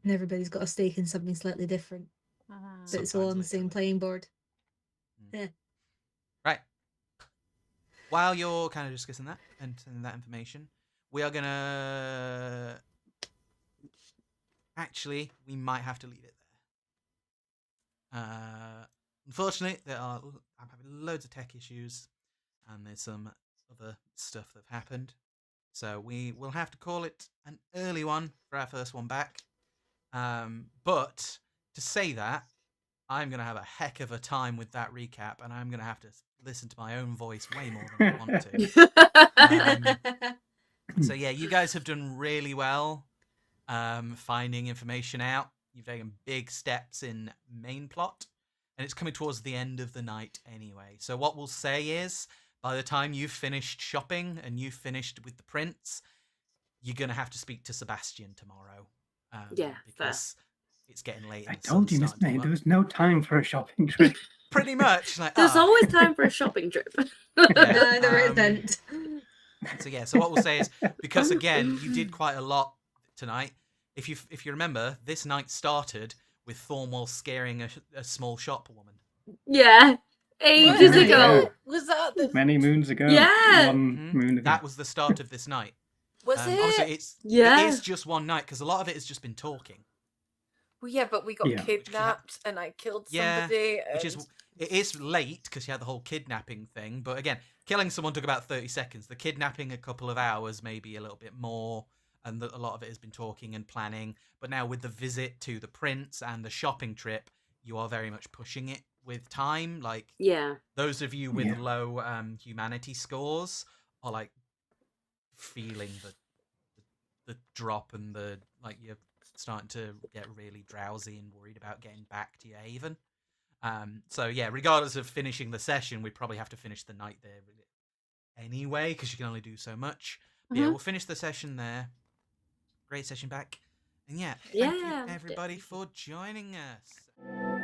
And everybody's got a stake in something slightly different, but it's all on the same literally. playing board. Mm. Right. While you're kind of discussing that and sending that information, we are gonna. Actually, we might have to leave it there. Unfortunately, I'm having loads of tech issues, and there's some other stuff that have happened. So we will have to call it an early one for our first one back. But to say that, I'm going to have a heck of a time with that recap, and I'm going to have to listen to my own voice way more than I want to. So yeah, you guys have done really well finding information out. You've taken big steps in main plot, and it's coming towards the end of the night anyway. So what we'll say is, by the time you've finished shopping and you've finished with the prince, you're going to have to speak to Sebastian tomorrow. Yeah, because it's getting late. I And the told sun's you, Miss starting to May, come there up. was no time for a shopping trip. Pretty much. Like, There's always time for a shopping trip. Yeah, No, there isn't. So yeah, so what we'll say is, because again, you did quite a lot tonight. If you remember, this night started with Thornwell scaring a small shop woman. Yeah, ages Yeah. ago. Was that the Many moons ago. Yeah. One moon ago. That was the start of this night. was Obviously, it? Yeah. it is just one night because a lot of it has just been talking. Well, yeah, but we got Yeah. kidnapped and I killed Yeah, somebody. Which is it is late because you had the whole kidnapping thing. But again, killing someone took about 30 seconds. The kidnapping a couple of hours, maybe a little bit more. And a lot of it has been talking and planning. But now with the visit to the prince and the shopping trip, you are very much pushing it with time. Like, Yeah. those of you with Yeah. low humanity scores are like feeling the drop, and the like you're starting to get really drowsy and worried about getting back to your haven. So yeah, regardless of finishing the session, we'd probably have to finish the night there anyway, because you can only do so much. But yeah, Mhm. we'll finish the session there. Great session back. And yeah, thank Yeah. you everybody for joining us.